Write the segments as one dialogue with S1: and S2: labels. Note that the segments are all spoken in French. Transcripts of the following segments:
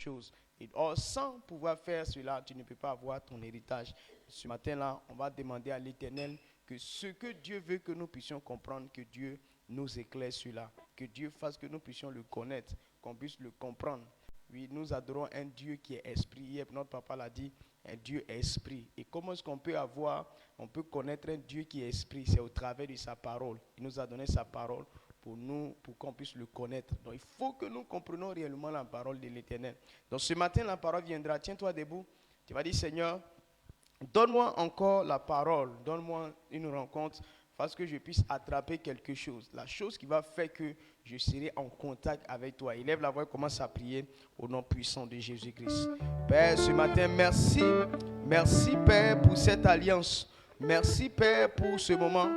S1: choses. Et sans pouvoir faire cela, tu ne peux pas avoir ton héritage. Ce matin-là, on va demander à l'Éternel que ce que Dieu veut que nous puissions comprendre, que Dieu nous éclaire cela, que Dieu fasse que nous puissions le connaître, qu'on puisse le comprendre. Oui, nous adorons un Dieu qui est esprit. Hier, notre papa l'a dit, un Dieu esprit. Et comment est-ce qu'on peut connaître un Dieu qui est esprit? C'est au travers de sa parole. Il nous a donné sa parole pour qu'on puisse le connaître. Donc il faut que nous comprenions réellement la parole de l'Éternel. Donc ce matin, la parole viendra. Tiens-toi debout. Tu vas dire, Seigneur, donne-moi encore la parole. Donne-moi une rencontre parce que je puisse attraper quelque chose. La chose qui va faire que je serai en contact avec toi. Élève la voix et commence à prier au nom puissant de Jésus-Christ. Père, ce matin, merci. Merci, Père, pour cette alliance. Merci, Père, pour ce moment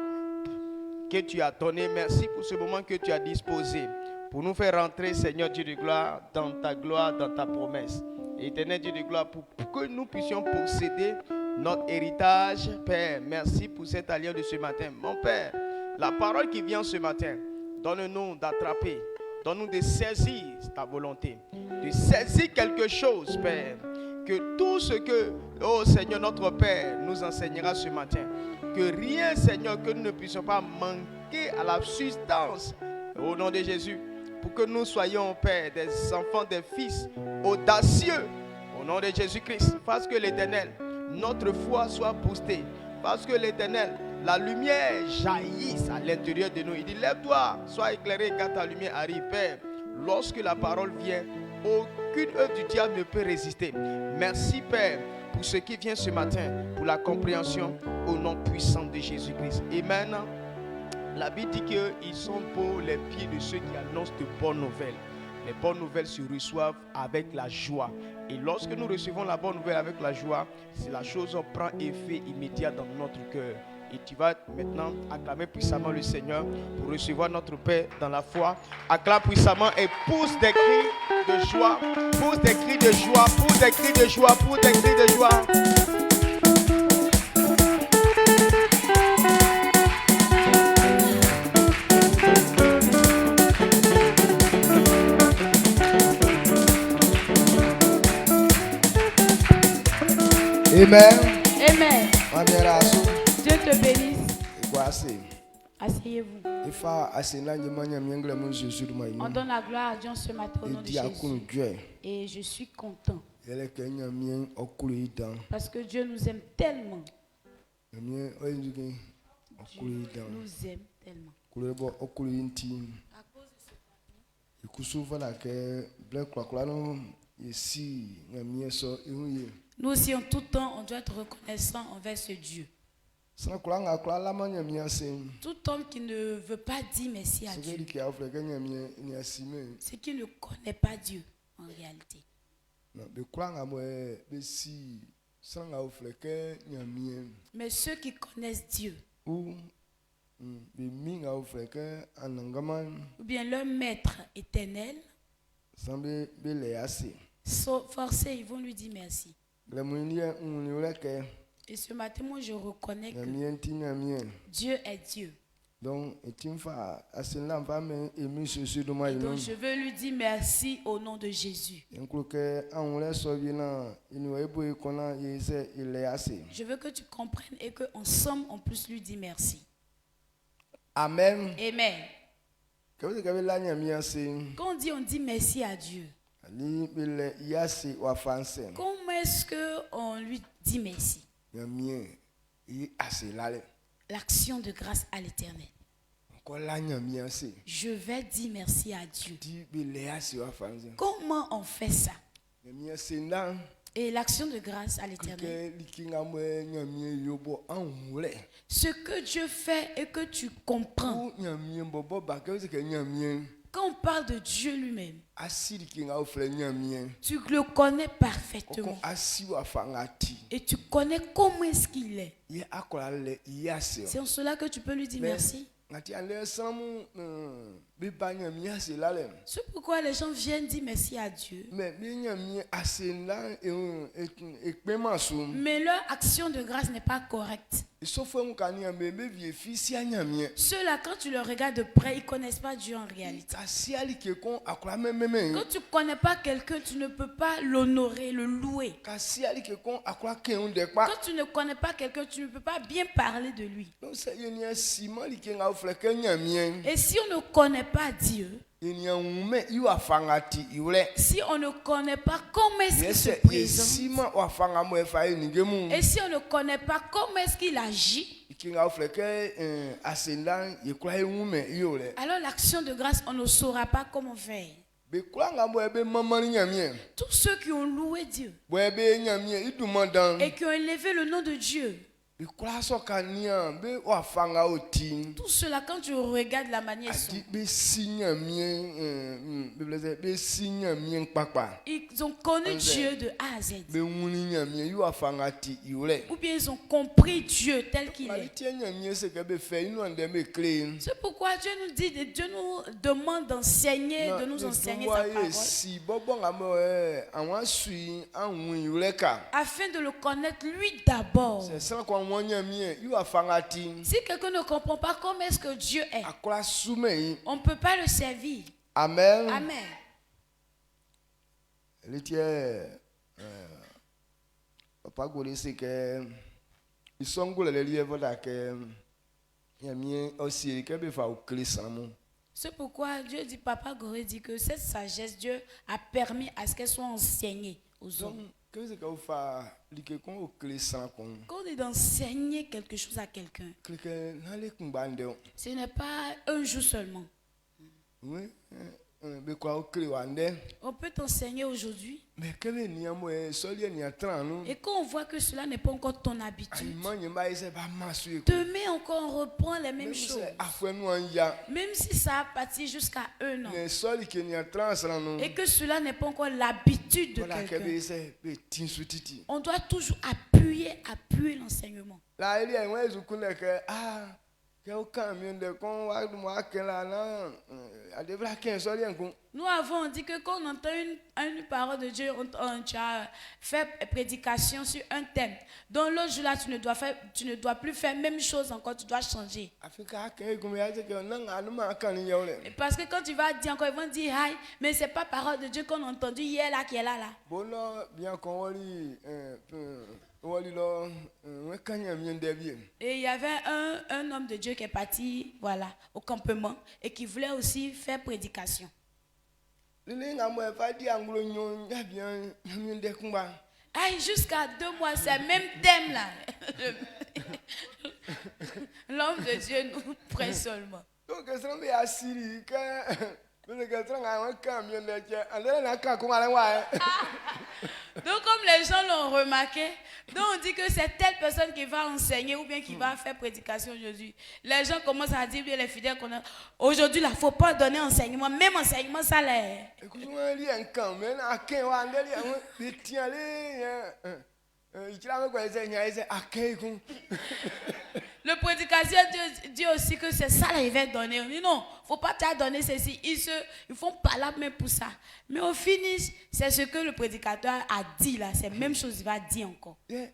S1: que tu as donné. Merci pour ce moment que tu as disposé pour nous faire rentrer, Seigneur Dieu de gloire, dans ta gloire, dans ta promesse. Éternel Dieu de gloire, pour que nous puissions posséder notre héritage. Père, merci pour cette alliance de ce matin. Mon Père, la parole qui vient ce matin, donne-nous d'attraper, donne-nous de saisir ta volonté, de saisir quelque chose, Père. Que tout ce que, oh Seigneur notre Père, nous enseignera ce matin, que rien, Seigneur, que nous ne puissions pas manquer à la substance, au nom de Jésus, pour que nous soyons, Père, des enfants, des fils audacieux, au nom de Jésus-Christ, parce que l'Éternel, notre foi soit boostée, parce que l'Éternel, la lumière jaillisse à l'intérieur de nous. Il dit, lève-toi, sois éclairé car ta lumière arrive, Père. Lorsque la parole vient, aucune œuvre du diable ne peut résister. Merci, Père, pour ce qui vient ce matin, pour la compréhension au nom puissant de Jésus-Christ. Amen. La Bible dit qu'ils sont pour les pieds de ceux qui annoncent de bonnes nouvelles. Les bonnes nouvelles se reçoivent avec la joie. Et lorsque nous recevons la bonne nouvelle avec la joie, c'est la chose prend effet immédiat dans notre cœur. Et tu vas maintenant acclamer puissamment le Seigneur pour recevoir notre paix dans la foi. Acclame puissamment et pousse des cris de joie. Pousse des cris de joie. Pousse des cris de joie. Pousse des cris de joie.
S2: Amen.
S3: Amen. Dieu te bénisse. Asseyez-vous. On donne la gloire à Dieu ce matin au nom de Jésus. Et je suis content. Parce que Dieu nous aime tellement. Dieu nous aime tellement. À cause de ce nous aussi en tout temps, on doit être reconnaissant envers ce Dieu. Tout homme qui ne veut pas dire merci à Dieu, c'est qu'il ne connaît pas Dieu en réalité. Mais ceux qui connaissent Dieu, ou bien leur maître éternel, forcés, ils vont lui dire merci. Et ce matin, moi, je reconnais que Dieu est Dieu. Donc, je veux lui dire merci au nom de Jésus. Je veux que tu comprennes et qu'ensemble, on puisse lui dire merci.
S2: Amen.
S3: Amen. Quand on dit merci à Dieu, comment est-ce qu'on lui dit merci? L'action de grâce à l'Éternel. Je vais dire merci à Dieu. Comment on fait ça? Et l'action de grâce à l'Éternel. Ce que Dieu fait et que tu comprends. Quand on parle de Dieu lui-même, tu le connais parfaitement. Et tu connais comment est-ce qu'il est. C'est en cela que tu peux lui dire merci. C'est pourquoi les gens viennent dire merci à Dieu. Mais leur action de grâce n'est pas correcte. Ceux-là, quand tu le regardes de près, ils ne connaissent pas Dieu en réalité. Quand tu ne connais pas quelqu'un, tu ne peux pas l'honorer, le louer. Quand tu ne connais pas quelqu'un, tu ne peux pas bien parler de lui. Et si on ne connaît pas Dieu, si on ne connaît pas comment est-ce qu'il se présente, et si on ne connaît pas comment est-ce qu'il agit, alors l'action de grâce, on ne saura pas comment faire. Tous ceux qui ont loué Dieu et qui ont élevé le nom de Dieu, tout cela, quand tu regardes la manière ils ont connu Dieu de A à Z. Ou bien ils ont compris Dieu tel qu'il est. C'est pourquoi Dieu nous dit, Dieu nous demande d'enseigner, de nous enseigner sa parole, afin de le connaître lui d'abord. Si quelqu'un ne comprend pas comment est-ce que Dieu est, on ne peut pas le servir.
S2: Amen.
S3: Amen. C'est pourquoi Dieu dit, Papa Goré dit que cette sagesse, Dieu a permis à ce qu'elle soit enseignée aux hommes. Quand on dit d'enseigner quelque chose à quelqu'un, ce n'est pas un jour seulement. On peut t'enseigner aujourd'hui. Et quand on voit que cela n'est pas encore ton habitude, demain encore on reprend les mêmes choses. Même si ça a parti jusqu'à 1 an. Et que cela n'est pas encore l'habitude de quelqu'un. On doit toujours appuyer l'enseignement. Nous avons dit que quand on entend une parole de Dieu, tu as fait prédication sur un thème. Dans l'autre jour là, tu ne dois plus faire la même chose encore, tu dois changer. Parce que quand tu vas dire encore, ils vont dire aïe, mais c'est pas parole de Dieu qu'on a entendu hier là qui est là. Et il y avait un homme de Dieu qui est parti, voilà, au campement et qui voulait aussi faire prédication. Jusqu'à 2 mois, c'est le même thème là. L'homme de Dieu nous prête seulement. Donc comme les gens l'ont remarqué, donc on dit que c'est telle personne qui va enseigner ou bien qui va faire prédication aujourd'hui. Les gens commencent à dire, les fidèles, aujourd'hui il ne faut pas donner enseignement, même enseignement ça l'est. Le prédicateur dit aussi que c'est ça qu'il va donner. On dit non, il ne faut pas te donner ceci. Ils font pas la même pour ça. Mais au finish, c'est ce que le prédicateur a dit là. C'est la même chose qu'il va dire encore. C'est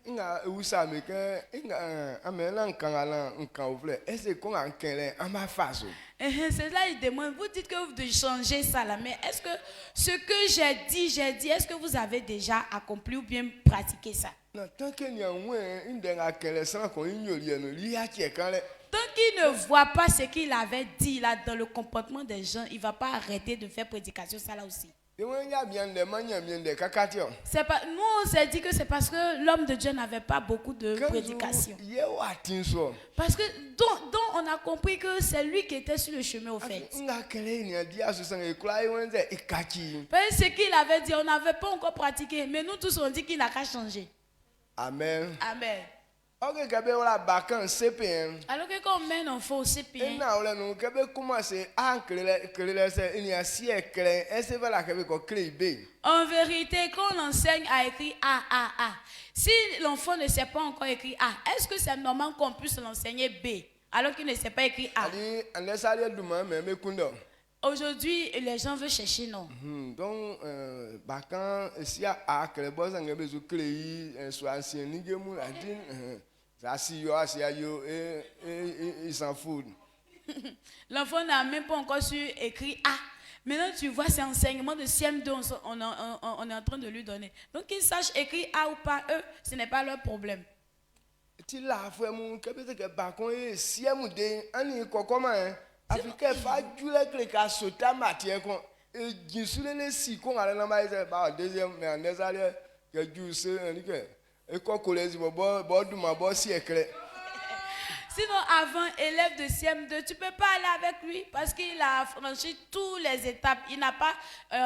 S3: là il demande, vous dites que vous devez changer ça là. Mais est-ce que ce que j'ai dit, est-ce que vous avez déjà accompli ou bien pratiqué ça? Tant qu'il ne voit pas ce qu'il avait dit là dans le comportement des gens, il ne va pas arrêter de faire prédication ça là aussi. C'est pas, nous on s'est dit que c'est parce que l'homme de Dieu n'avait pas beaucoup de prédication. Parce que donc on a compris que c'est lui qui était sur le chemin au fait. Parce que ce qu'il avait dit, on n'avait pas encore pratiqué, mais nous tous on dit qu'il n'a qu'à changer.
S2: Amen.
S3: Amen.
S2: Alors que
S3: quand on met un enfant au CPN, en vérité, quand on enseigne à écrire A, si l'enfant ne sait pas encore écrire A, est-ce que c'est normal qu'on puisse l'enseigner B alors qu'il ne sait pas écrire A? Aujourd'hui, les gens veulent chercher, non?
S2: Donc, quand il y a que les boss ont besoin de créer, soit ancien, ils s'en foutent.
S3: L'enfant n'a même pas encore su écrire A. Maintenant, tu vois, c'est enseignement de CM2, on est en train de lui donner. Donc, qu'ils sachent écrire A ou pas, eux, ce n'est pas leur problème.
S2: Tu l'as fait, mon capitaine, que par contre, CM2, on est comment, hein? Africain, il faut que les cas sautent à matière. Et je suis allé si qu'on a la deuxième, mais en des alliés, que je sais, et quoi collège, si éclair.
S3: Sinon, avant, élève de CM2, tu ne peux pas aller avec lui parce qu'il a franchi toutes les étapes. Il n'a pas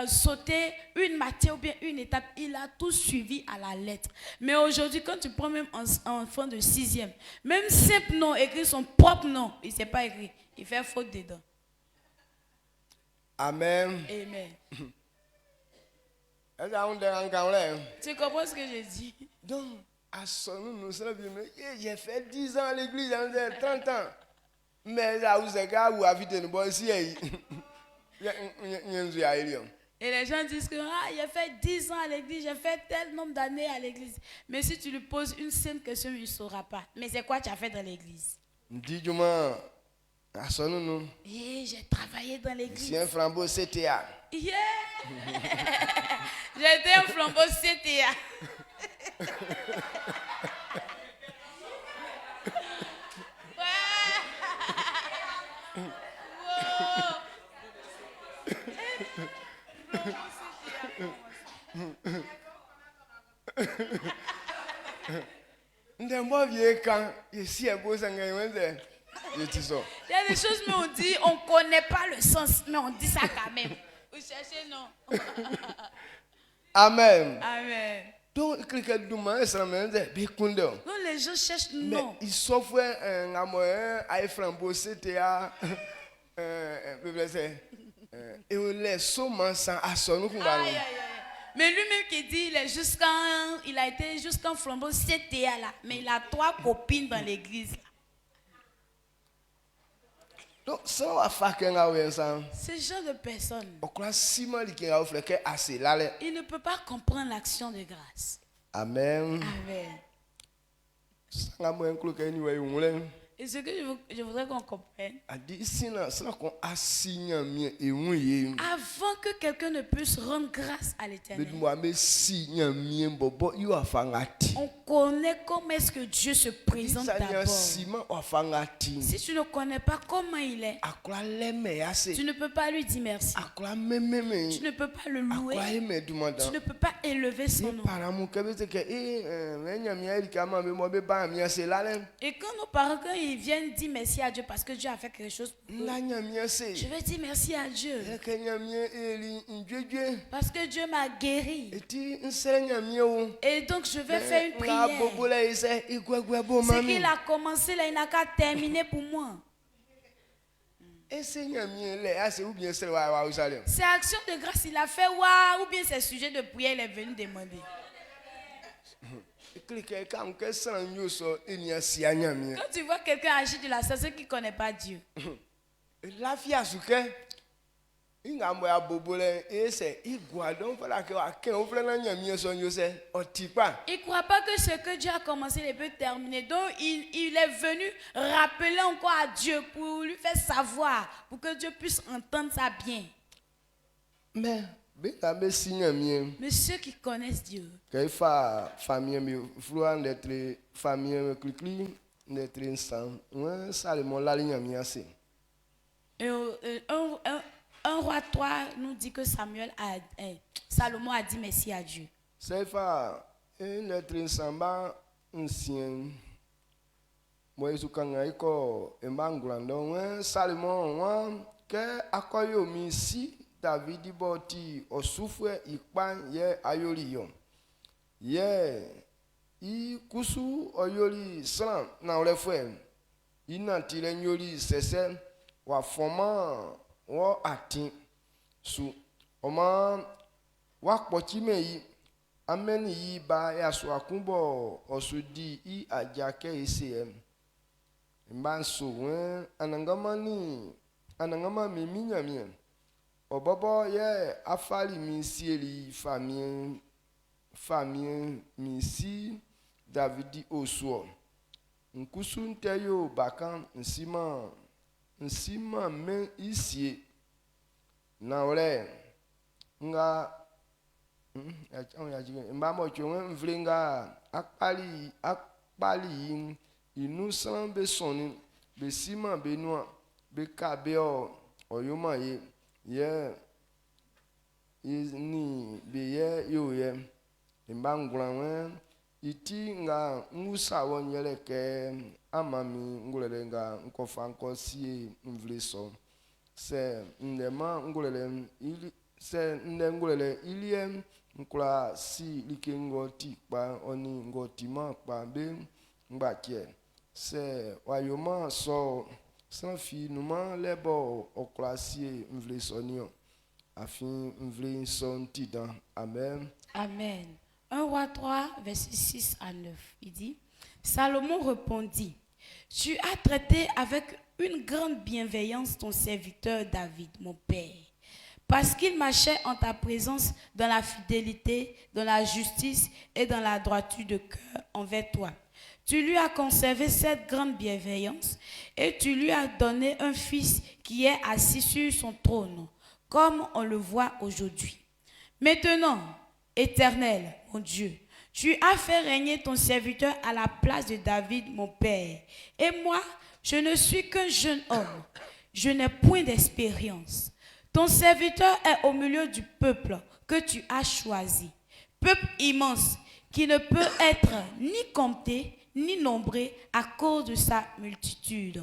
S3: sauté une matière ou bien une étape. Il a tout suivi à la lettre. Mais aujourd'hui, quand tu prends même un enfant de 6e, même simple nom, écrit son propre nom, il ne sait pas écrire. Il fait faute dedans.
S2: Amen.
S3: Amen.
S2: Tu
S3: comprends ce que je dis?
S2: Donc, à son nom, j'ai fait 10 ans à l'église, 30 ans. Mais là où c'est gars où habite une bonne ici. Et
S3: les gens disent que j'ai fait 10 ans à l'église, j'ai fait tel nombre d'années à l'église. Mais si tu lui poses une simple question, il ne saura pas. Mais c'est quoi tu as fait dans l'église?
S2: Dis-moi. À son nom.
S3: J'ai travaillé dans l'église.
S2: C'est un flambeau CTA.
S3: Yeah. J'ai été un flambeau CTA.
S2: Il y
S3: a des choses, mais on dit, on ne connaît pas le sens, mais on dit ça quand même. Vous cherchez, non?
S2: Amen.
S3: Amen.
S2: Donc, les
S3: gens cherchent non.
S2: Mais ils s'offrent un moyen à flambeau CTA. Et on laisse seulement sans asson.
S3: Mais lui-même qui dit, il a été jusqu'en flambeau CTA là. Mais il a 3 copines dans l'église.
S2: Donc, ça va faire
S3: ce genre de personne, il ne peut pas comprendre l'action de grâce.
S2: Amen.
S3: Amen. Et ce que je voudrais qu'on comprenne, avant que quelqu'un ne puisse rendre grâce à l'Éternel, on connaît comment est-ce que Dieu se présente d'abord. Si tu ne connais pas comment il est, tu ne peux pas lui dire merci. Tu ne peux pas le louer. Tu ne peux pas élever son nom. Et quand nos parents, quand ils viennent dire merci à Dieu parce que Dieu a fait quelque chose pour eux, je vais dire merci à Dieu parce que Dieu m'a guéri. Et donc je vais faire une prière. Ce qu'il a commencé là, il n'a qu'à terminer pour moi. C'est action de grâce, il a fait waouh, ou bien c'est sujet de prière, il est venu demander.
S2: Quand
S3: tu vois quelqu'un agir de la sorte, c'est qu'il ne connaît pas Dieu.
S2: La fille a souqué. Il ne
S3: croit pas que ce que Dieu a commencé, il peut terminer. Donc il est venu rappeler encore à Dieu pour lui faire savoir, pour que Dieu puisse entendre ça bien.
S2: Mais
S3: ceux qui connaissent Dieu, un roi 3 nous dit que Salomon a dit merci à Dieu.
S2: Salomon que akoyo misi David boti osufwe ikpan ye ayoliyon ye I kusu oyoli slan na olefwe ina tire nyoli sese wa foma wo atin su oma wa kpochime yi ameni yi ba ya so akunbo osudi I ajake icm mbanso anangama miminyamie Obobo ye afali misieli famille misi Davidi osuo. Nkusunte yo bakan nsima men isie. Na ole nga mbamo chonwe mvlinga akpali inusan be soni be sima be noa be kabeo oyoma ye ni be ye yo ye mbangulanwe iti nga ngusa wonyele ke amami ngulele nga nkofa nkosi mvliso se ndema ngulele ili se ndengulele iliem nkula si likengo tikpa oni ngotima pa be ngbakie se wayoma so sans fi numa lebo oklasie mvlisonio afin mvlison tidan. Amen.
S3: Amen. 1 Roi 3 verset 6 à 9. Il dit, Salomon répondit, tu as traité avec une grande bienveillance ton serviteur David, mon père, parce qu'il marchait en ta présence dans la fidélité, dans la justice et dans la droiture de cœur envers toi. Tu lui as conservé cette grande bienveillance et tu lui as donné un fils qui est assis sur son trône, comme on le voit aujourd'hui. Maintenant, Éternel, mon Dieu, tu as fait régner ton serviteur à la place de David, mon père. Et moi, je ne suis qu'un jeune homme. Je n'ai point d'expérience. Ton serviteur est au milieu du peuple que tu as choisi. Peuple immense qui ne peut être ni compté ni nombré à cause de sa multitude.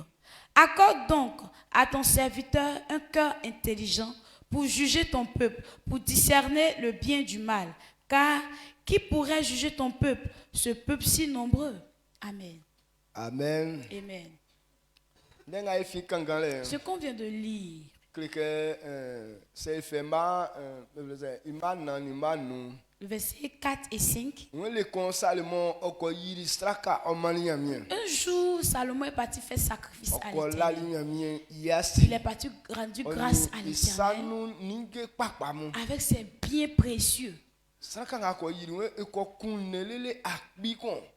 S3: Accorde donc à ton serviteur un cœur intelligent pour juger ton peuple, pour discerner le bien du mal. Car qui pourrait juger ton peuple, ce peuple si nombreux? Amen.
S2: Amen.
S3: Amen.
S2: Ce
S3: qu'on vient de lire, le verset 4 et 5. Un jour, Salomon est parti faire sacrifice à l'Éternel. Il est parti rendre grâce à l'Éternel avec ses biens précieux.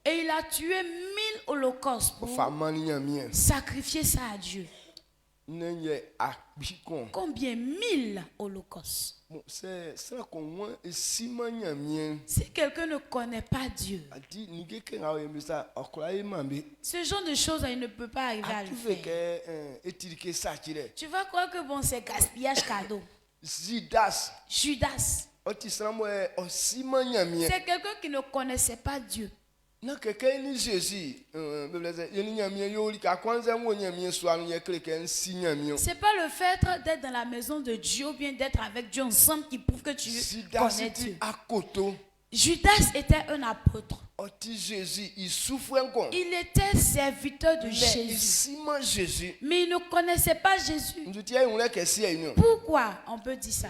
S3: Et il a tué 1000 holocaustes pour sacrifier ça à Dieu. Combien? 1000 holocaustes. Si quelqu'un ne connaît pas Dieu, ce genre de choses, il ne peut pas arriver à le faire. Tu vas croire que bon, c'est gaspillage cadeau. Judas. C'est quelqu'un qui ne connaissait pas Dieu. C'est pas le fait d'être dans la maison de Dieu ou bien d'être avec Dieu ensemble qui prouve que tu connais Dieu. Judas était un apôtre. Il était serviteur de Jésus. Mais il ne connaissait pas Jésus. Pourquoi on peut dire ça?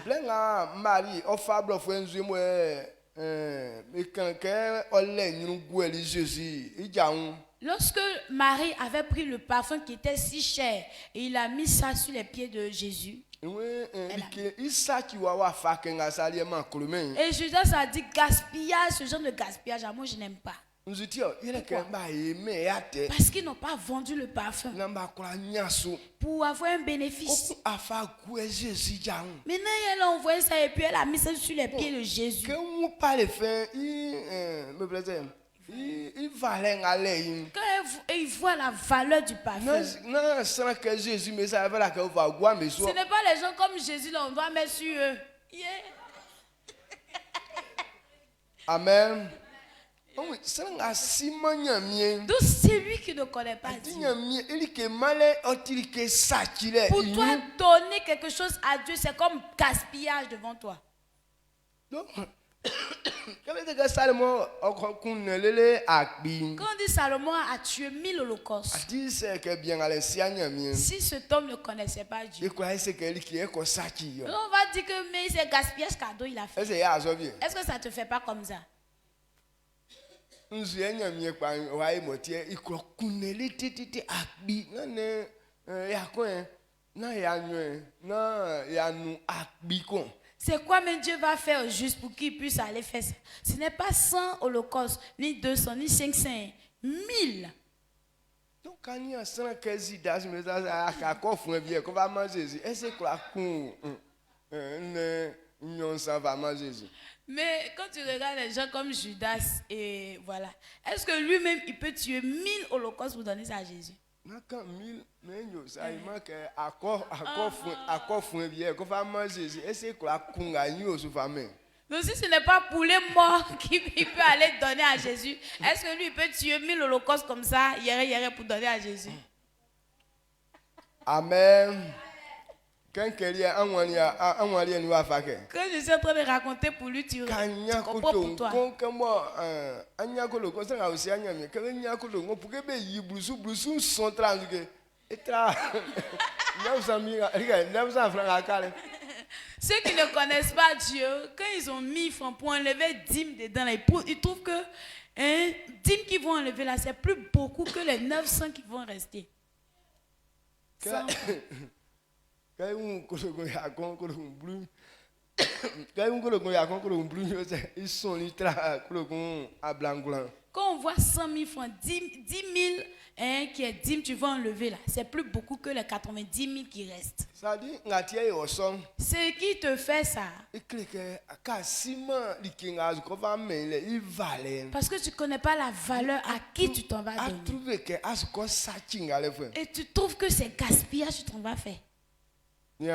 S3: Lorsque Marie avait pris le parfum qui était si cher et il a mis ça sur les pieds de Jésus, et Judas a dit gaspillage, ce genre de gaspillage, moi je n'aime pas. Parce qu'ils n'ont pas vendu le parfum pour avoir un bénéfice. Maintenant elle a envoyé ça et puis elle a mis ça sur les pieds de Jésus. Quand il voit la valeur du parfum, ce n'est pas les gens comme Jésus, là, on doit mettre sur eux. Yeah.
S2: Amen.
S3: Donc c'est lui qui ne connaît pas Dieu. Pour toi, donner quelque chose à Dieu, c'est comme gaspillage devant toi.
S2: Quand on dit Salomon
S3: a tué 1000 holocaustes, si cet homme ne connaissait pas Dieu, on va dire que mais c'est gaspillage cadeau il a fait. Est-ce que ça ne te fait pas comme ça? C'est quoi même Dieu va faire juste pour qu'il puisse aller faire ça? Ce n'est pas 100 holocaustes, ni 200, ni 500, 1000.
S2: Donc quand il y a 115 dages, mais ça a quoi faire bien, qu'on va manger. Est-ce que la con ça va manger?
S3: Mais quand tu regardes les gens comme Judas et voilà, est-ce que lui-même il peut tuer 1000 holocaustes pour donner ça à Jésus?
S2: Quand 1000, mais ça il manque à quoi faire bien, qu'on va manger. Est-ce que la con gagne au sous-famille?
S3: Donc si ce n'est pas pour les morts qu'il peut aller donner à Jésus, est-ce que lui il peut tuer 1000 holocaustes comme ça, hier pour donner à Jésus?
S2: Amen. Quand je suis en
S3: train de raconter pour lui, tu comprends pour toi. Ceux qui ne connaissent pas Dieu, quand ils ont mis francs pour enlever 10 dedans, ils trouvent que 10 qu'ils vont enlever là, c'est plus beaucoup que les 900 qui vont rester. Quand on voit 100 000 francs, 10 000 qui est 10 tu vas enlever là, c'est plus beaucoup que les 90 000 qui restent. Ce qui te fait ça, parce que tu ne connais pas la valeur à qui tu t'en vas donner. Et tu trouves que c'est gaspillage que tu t'en vas faire. Ce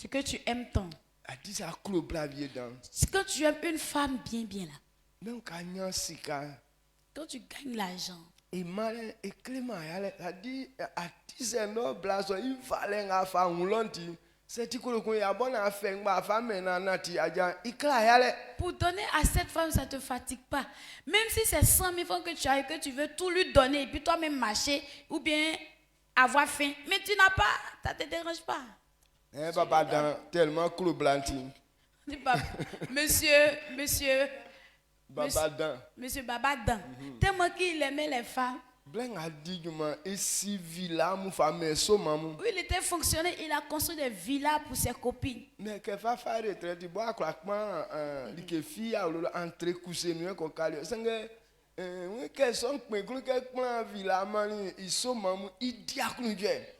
S3: que tu aimes tant. Quand tu aimes une femme bien là, quand tu gagnes l'argent, pour donner à cette femme, ça ne te fatigue pas. Même si c'est 100 000 francs que tu as et que tu veux tout lui donner et puis toi-même marcher ou bien avoir faim, mais tu n'as pas, ça ne te dérange pas.
S2: Tellement clou blanti.
S3: Monsieur Babadan. Tellement qu'il aimait les femmes. Oui, il était fonctionnaire, il a construit des villas pour ses copines. Mais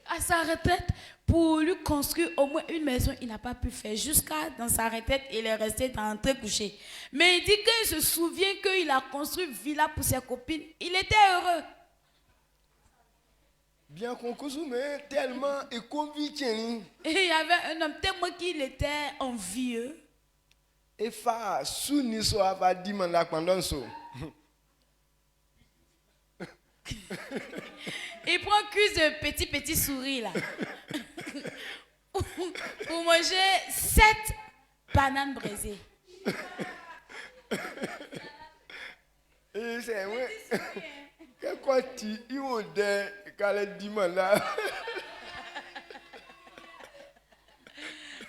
S3: à sa retraite, pour lui construire au moins une maison, il n'a pas pu faire. Jusqu'à dans sa retraite, il est resté dans un très couché. Mais il dit qu'il se souvient qu'il a construit une villa pour ses copines. Il était heureux.
S2: Bien qu'on mais tellement convaincu.
S3: Et il y avait un homme tellement qu'il était envieux.
S2: Et fa souni so ava di manda pendant so.
S3: Il prend cuisse de petit souris là. Pour manger 7 bananes braisées.
S2: Et c'est ouais. Quoi tu il de qu'elle demande là.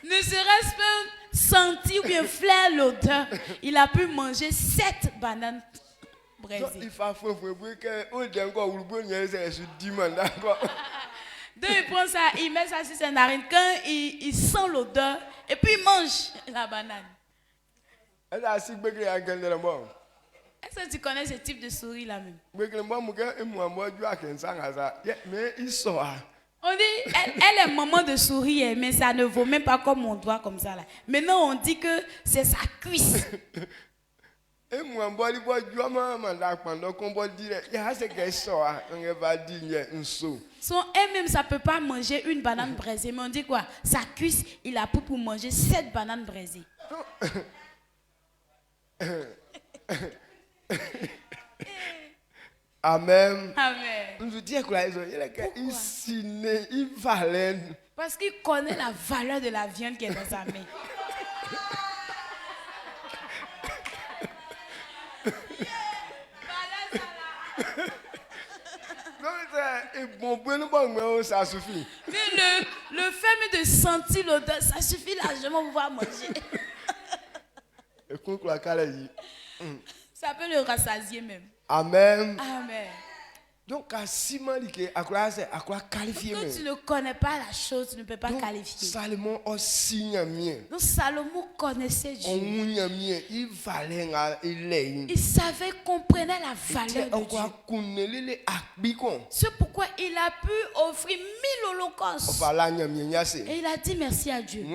S3: Ne serait-ce pas sentir ou bien flair l'odeur, il a pu manger 7 bananes braisées.
S2: Il faut que au encore ou bien c'est demande encore.
S3: Donc il prend ça, il met ça sur ses narines quand il sent l'odeur et puis il mange la banane. Est-ce que tu connais ce type de souris là même?
S2: Mais il sort.
S3: On dit, elle est maman de souris, mais ça ne vaut même pas comme on doit comme ça là. Maintenant on dit que c'est sa cuisse. Son elle-même ça peut pas manger une banane braisée, mais on dit quoi? Sa cuisse, il a pour manger 7 bananes braisées.
S2: Amen.
S3: Amen. Parce qu'il connaît la valeur de la viande qui est dans sa main.
S2: Ça suffit.
S3: Mais le fait de sentir l'odeur, ça suffit largement pour pouvoir manger. Ça peut le rassasier même.
S2: Amen.
S3: Amen.
S2: Donc, quand tu
S3: ne connais pas la chose, tu ne peux pas qualifier.
S2: Salomon aussi.
S3: Donc Salomon connaissait Dieu. Il savait, comprenait la valeur de Dieu. C'est pourquoi il a pu offrir 1000 holocaustes. Et il a dit merci à Dieu.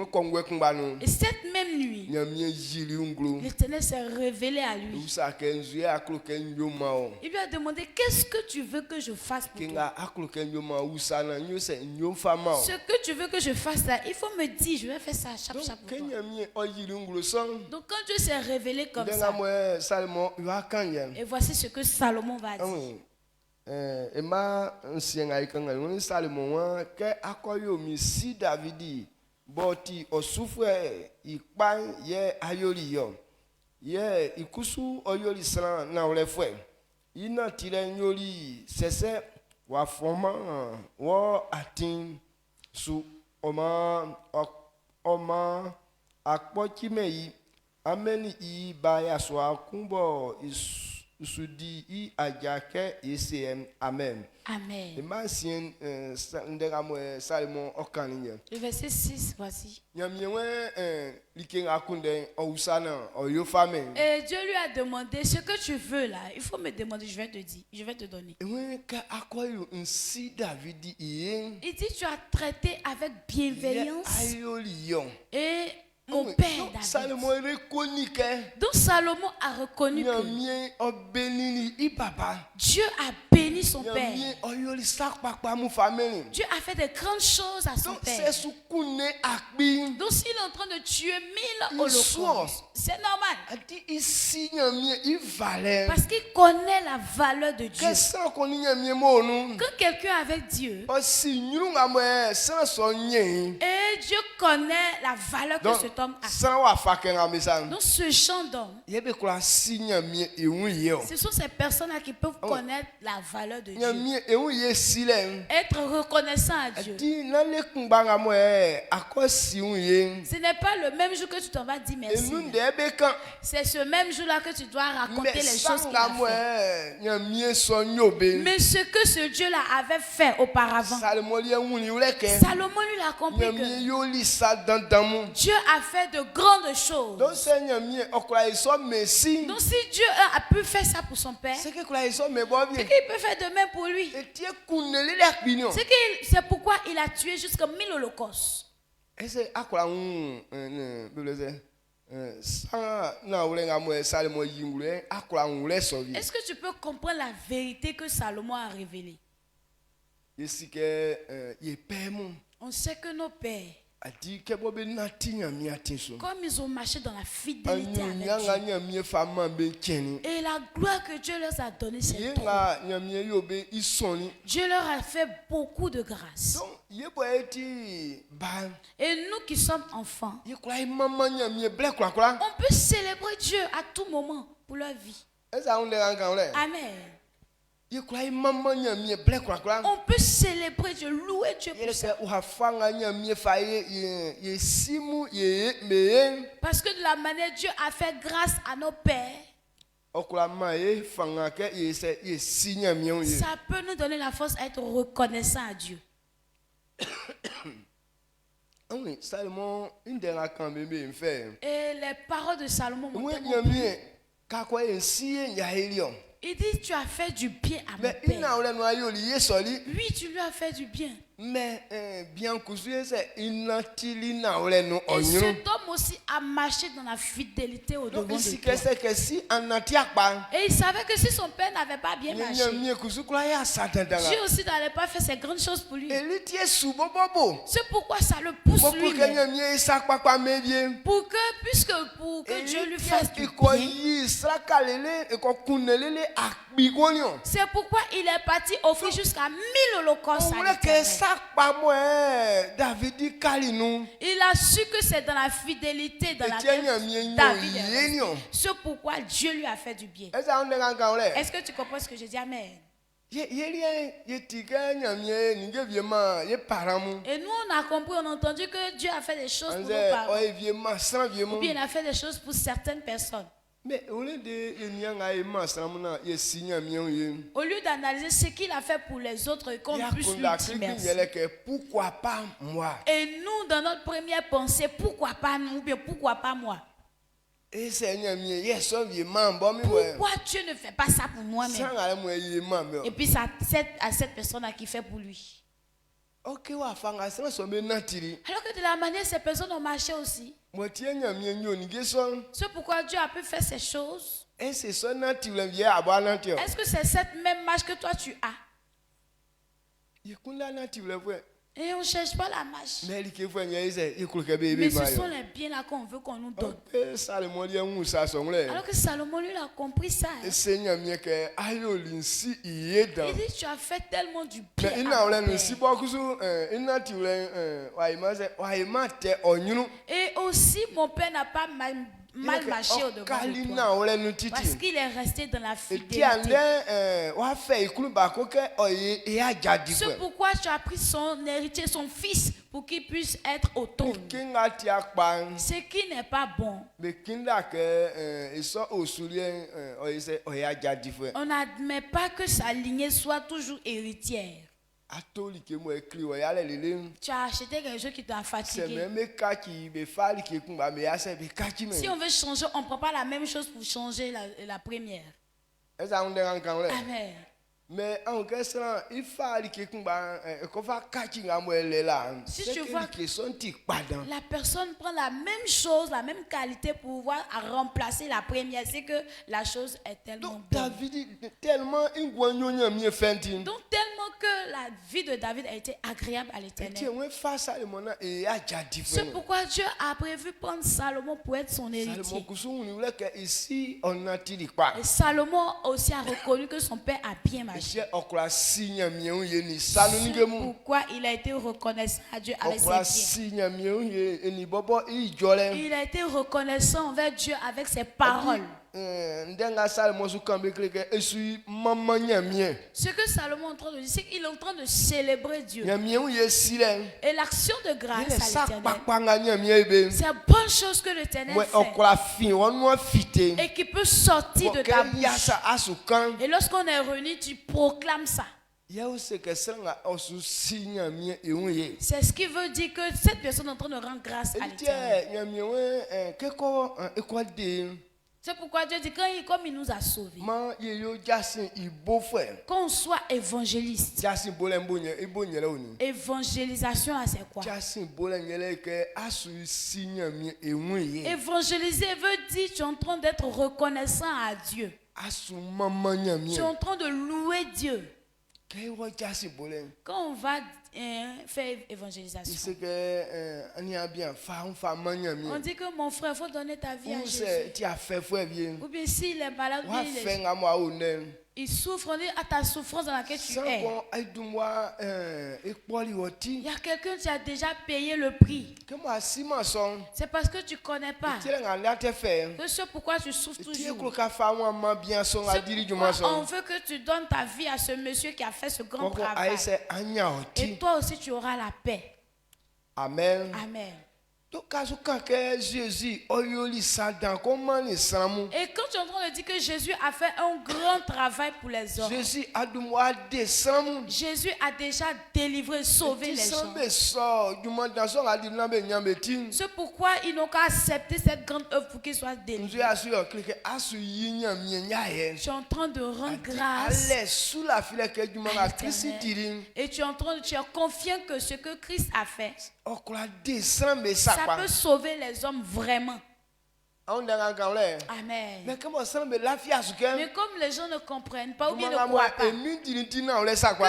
S3: Et cette même nuit, l'Éternel s'est révélé à lui. Il lui a demandé, qu'est-ce que tu veux que je fasse pour toi? Ce que tu veux que je fasse là, il faut me dire, je vais faire ça chaque pour toi. Donc quand Dieu s'est révélé comme ça, et voici ce que Salomon va dire.
S2: Ina tire nyoli sese wa forma wa atin su oma akpochi meyi ameni I ba ya so akunbo isudi I ajake ICM amen.
S3: Amen.
S2: Le
S3: verset 6, voici.
S2: Et Dieu
S3: lui a demandé, ce que tu veux là, il faut me demander, je vais te dire, je vais te donner. Il dit, tu as traité avec bienveillance et mon père David. Donc Salomon a reconnu que Dieu a béni son père. Dieu a fait de grandes choses à son père. Donc s'il est en train de tuer 1000 holocaustes, c'est normal. Parce qu'il connaît la valeur de Dieu. Quand quelqu'un est avec Dieu, et Dieu connaît la valeur que cet homme a. Donc ce genre d'homme, ce sont ces personnes-là qui peuvent connaître la valeur de Dieu. Être reconnaissant à Dieu. Ce n'est pas le même jour que tu t'en vas dire merci. C'est ce même jour-là que tu dois raconter les choses qu'il a fait. Mais ce que ce Dieu-là avait fait auparavant, Salomon lui a compris que Dieu a fait de grandes choses. Donc si Dieu a pu faire ça pour son père, c'est qu'il peut faire de même pour lui. C'est pourquoi il a tué jusqu'à 1000 holocaustes. Est-ce que tu peux comprendre la vérité que Salomon a révélée? On sait que nos pères, comme ils ont marché dans la fidélité avec Dieu, et la gloire que Dieu leur a donnée, c'est trop. Dieu leur a fait beaucoup de grâce. Et nous qui sommes enfants, on peut célébrer Dieu à tout moment pour leur vie. Amen. On peut célébrer Dieu, louer Dieu pour ça. Parce que de la manière Dieu a fait grâce à nos pères, ça peut nous donner la force à être reconnaissant à Dieu. Et les paroles de Salomon m'ont tellement plu. Il dit, tu as fait du bien à mon père. Oui, tu lui as fait du bien. Et cet homme aussi a marché dans la fidélité au devant de Dieu. Et il savait que si son père n'avait pas bien marché, Dieu aussi n'allait pas faire ces grandes choses pour lui. C'est pourquoi ça le pousse lui-même. Pour que Dieu lui fasse du bien. C'est pourquoi il est parti offrir jusqu'à 1000 holocaustes à l'Éternel. Il a su que c'est dans la fidélité dans laquelle David est resté. C'est pourquoi Dieu lui a fait du bien. Est-ce que tu comprends ce que je dis? Amen. Et nous on a compris, on a entendu que Dieu a fait des choses pour nos parents. Ou bien il a fait des choses pour certaines personnes. Au lieu d'analyser ce qu'il a fait pour les autres et qu'on puisse lui dire merci.
S2: Pourquoi pas moi?
S3: Et nous, dans notre première pensée, pourquoi pas nous, ou bien pourquoi pas moi? Pourquoi Dieu ne fait pas ça pour moi-même? Et puis ça à cette personne qui fait pour lui. Alors que de la manière ces personnes ont marché aussi. C'est pourquoi Dieu a pu faire ces choses. Est-ce que c'est cette même marche que toi tu as? Et on ne cherche pas la marche. Mais ce sont les biens là qu'on veut qu'on nous donne. Alors que Salomon lui a compris ça. Il dit tu as fait tellement du bien. Et aussi mon père n'a pas mal marché au devant de toi, parce qu'il est resté dans la fidélité. C'est pourquoi tu as pris son héritier, son fils, pour qu'il puisse être autonome. Ce qui n'est pas bon. On n'admet pas que sa lignée soit toujours héritière. Tu as acheté quelque chose qui t'a fatigué. Si on veut changer, on ne prend pas la même chose pour changer la première. Amen.
S2: Mais en question, il fallait que
S3: si tu vois que la personne prend la même chose, la même qualité pour pouvoir remplacer la première, c'est que la chose est tellement bonne. Donc tellement que la vie de David a été agréable à l'Éternel. C'est pourquoi Dieu a prévu prendre Salomon pour être son héritier. Et Salomon aussi a reconnu que son père a bien marché. C'est pourquoi il a été reconnaissant à Dieu avec ses biens. Il a été reconnaissant envers Dieu avec ses paroles. Ce que Salomon est en train de dire, c'est qu'il est en train de célébrer Dieu. Et l'action de grâce à l'Éternel, c'est une bonne chose que l'Éternel fait et qui peut sortir de ta bouche. Et lorsqu'on est réunis, tu proclames ça. C'est ce qui veut dire que cette personne est en train de rendre grâce à l'Éternel. C'est pourquoi Dieu dit comme il nous a sauvés, qu'on soit évangéliste. Évangélisation, c'est quoi? Évangéliser veut dire tu es en train d'être reconnaissant à Dieu. Tu es en train de louer Dieu. Quand on va faire évangélisation, on dit que mon frère, il faut donner ta vie à Jésus. Ou bien s'il est malade, il souffre, on dit à ta souffrance dans laquelle tu es. Il y a quelqu'un qui a déjà payé le prix. C'est parce que tu ne connais pas. C'est pourquoi tu souffres toujours. On veut que tu donnes ta vie à ce monsieur qui a fait ce grand travail. Et toi aussi tu auras la paix.
S2: Amen.
S3: Amen.
S2: Et quand tu es en train
S3: de dire que Jésus a fait un grand travail pour les hommes, Jésus a déjà délivré, sauvé les gens. C'est pourquoi ils n'ont qu'à accepter cette grande œuvre pour qu'ils soient délivrés. Je suis en train de rendre grâce et tu es confiant que ce que Christ a fait, ça peut sauver les hommes vraiment. Amen. Mais comme les gens ne comprennent pas ou bien ne croient pas que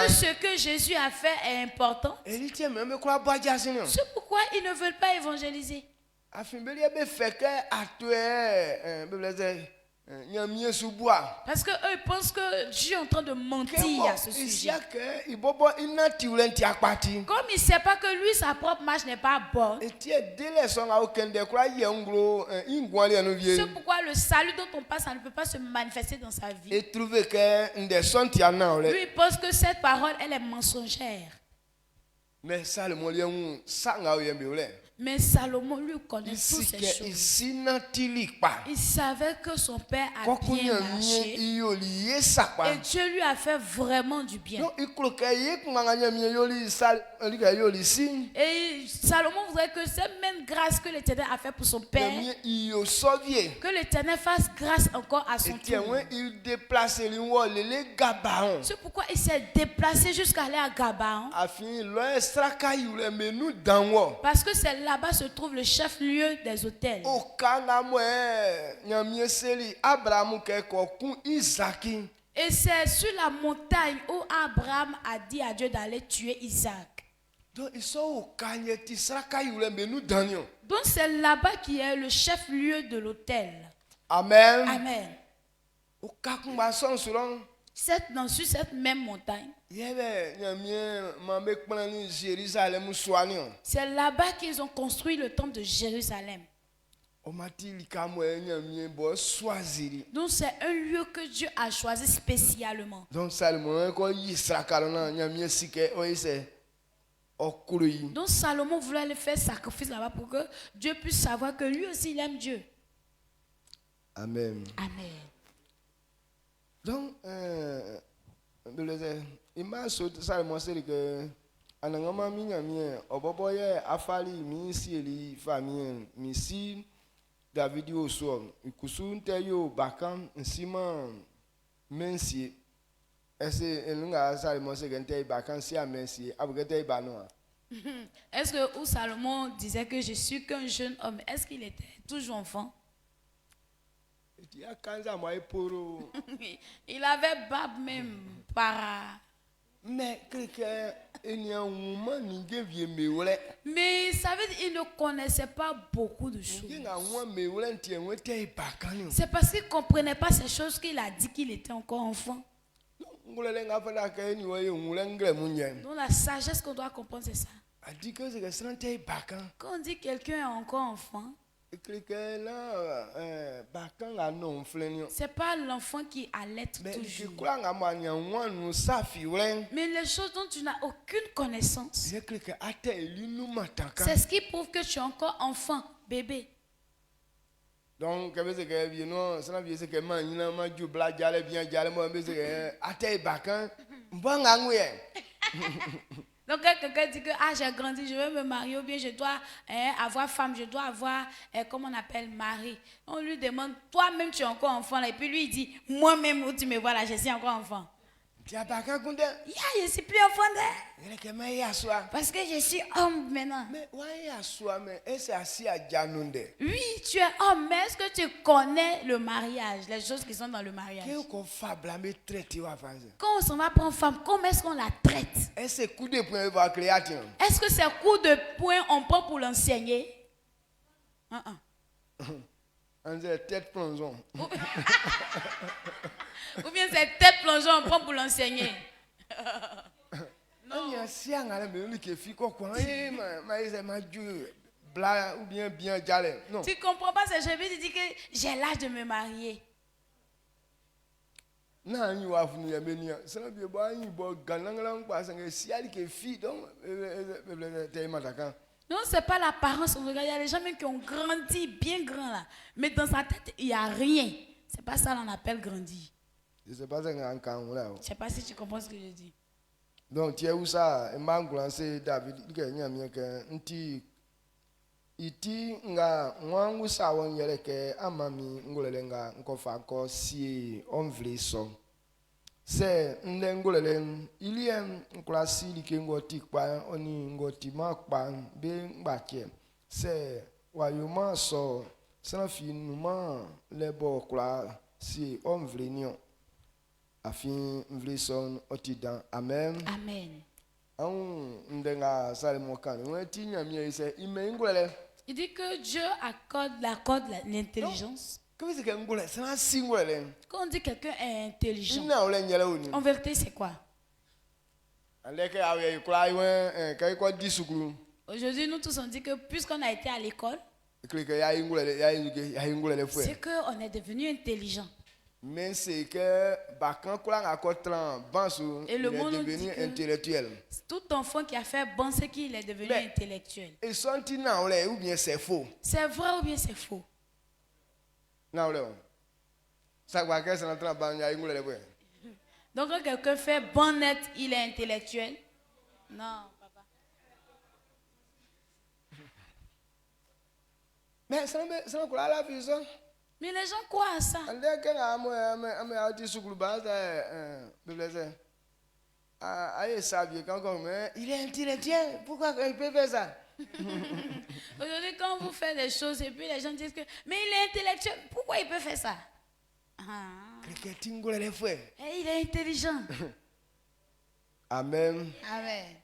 S3: ce que Jésus a fait est important, c'est pourquoi ils ne veulent pas évangéliser. Parce que eux pensent que Dieu est en train de mentir à ce sujet. Comme il ne sait pas que lui, sa propre marche n'est pas bonne. C'est pourquoi le salut dont on passe, ça ne peut pas se manifester dans sa vie. Lui, il pense que cette parole, elle est mensongère. Mais Salomon lui connaît toutes ces choses. Il savait que son père a bien marché. Et Dieu lui a fait vraiment du bien. Et Salomon voudrait que cette même grâce que l'Éternel a fait pour son père, que l'Éternel fasse grâce encore à son tour. C'est pourquoi il s'est déplacé jusqu'à aller à Gabaon. Parce que c'est là-bas se trouve le chef-lieu des hôtels. Et c'est sur la montagne où Abraham a dit à Dieu d'aller tuer Isaac. Donc c'est là-bas qui est le chef-lieu de l'hôtel.
S2: Amen.
S3: Amen. Sur cette même montagne, c'est là-bas qu'ils ont construit le temple de Jérusalem. Donc c'est un lieu que Dieu a choisi spécialement. Donc Salomon voulait aller faire sacrifice là-bas pour que Dieu puisse savoir que lui aussi il aime Dieu.
S2: Amen.
S3: Amen.
S2: Donc, il m'a sauté Salomon, c'est que anangama minyamie oboboye afali mi famille mi David oso ikusunte yo bakan nsima mensi ese enunga Salomon c'est que bakan si mensi abugete ibano.
S3: Est-ce que Salomon disait que je suis qu'un jeune homme? Est-ce qu'il était toujours enfant? Il avait barbe même para.
S2: Mais
S3: ça veut dire qu'il ne connaissait pas beaucoup de choses. C'est parce qu'il ne comprenait pas ces choses qu'il a dit qu'il était encore enfant. Donc la sagesse qu'on doit comprendre, c'est ça. Quand on dit quelqu'un est encore enfant, c'est pas l'enfant qui allait toujours. Mais les choses dont tu n'as aucune connaissance, c'est ce qui prouve que tu es encore enfant, bébé.
S2: Donc,
S3: donc quelqu'un dit que j'ai grandi, je veux me marier ou bien je dois avoir femme, je dois avoir, comment on appelle, mari. On lui demande, toi-même tu es encore enfant là, et puis lui il dit, moi-même où tu me vois là, je suis encore enfant. Je ne suis plus enfant là. Parce que je suis homme maintenant. Oui, tu es homme, mais est-ce que tu connais le mariage, les choses qui sont dans le mariage? Quand on s'en va prendre femme, comment est-ce qu'on la traite? Est-ce que ces coups de poing on prend pour l'enseigner?
S2: Tête plongeon.
S3: Ou bien cette tête plongeon on prend pour l'enseigner. Non. Tu comprends pas ces choses, tu dis que j'ai l'âge de me marier. Non, c'est pas l'apparence. Il y a des gens même qui ont grandi bien grand là. Mais dans sa tête, il n'y a rien. C'est pas ça qu'on appelle grandir.
S2: Je sais pas
S3: si tu comprends ce que je dis.
S2: Donc, tu es où ça? C'est David. Iti nga mwangu sawa nyeleke amami ngolelenga nkofa ko si onvleso se nde ngolelen iliem nklasi likengo tikpa oni ngoti makpa be ngbakie se wayuma so sanfi numa lebo kla si onvlenio afin mvleson otidan. Amen.
S3: Amen.
S2: Ndenga Salomon kan weti nyamia ise ime ngolele.
S3: Il dit que Dieu accorde l'intelligence. Quand on dit que quelqu'un est intelligent, en vérité, c'est quoi? Aujourd'hui, nous tous on dit que puisqu'on a été à l'école, c'est qu'on est devenu intelligent.
S2: Mais c'est que
S3: Et le monde
S2: est devenu intellectuel.
S3: Tout enfant qui a fait bon, c'est qu'il est devenu intellectuel.
S2: Et ou bien c'est faux?
S3: C'est vrai ou bien c'est faux?
S2: Non,
S3: donc quand quelqu'un fait bon net, il est intellectuel? Non, papa.
S2: Mais ça la vie ça.
S3: Mais les gens croient à ça.
S2: Il est intellectuel. Pourquoi il peut faire ça?
S3: Aujourd'hui, quand vous faites des choses et puis les gens disent que mais il est intellectuel, pourquoi il peut faire ça? Et il est intelligent.
S2: Amen.
S3: Amen.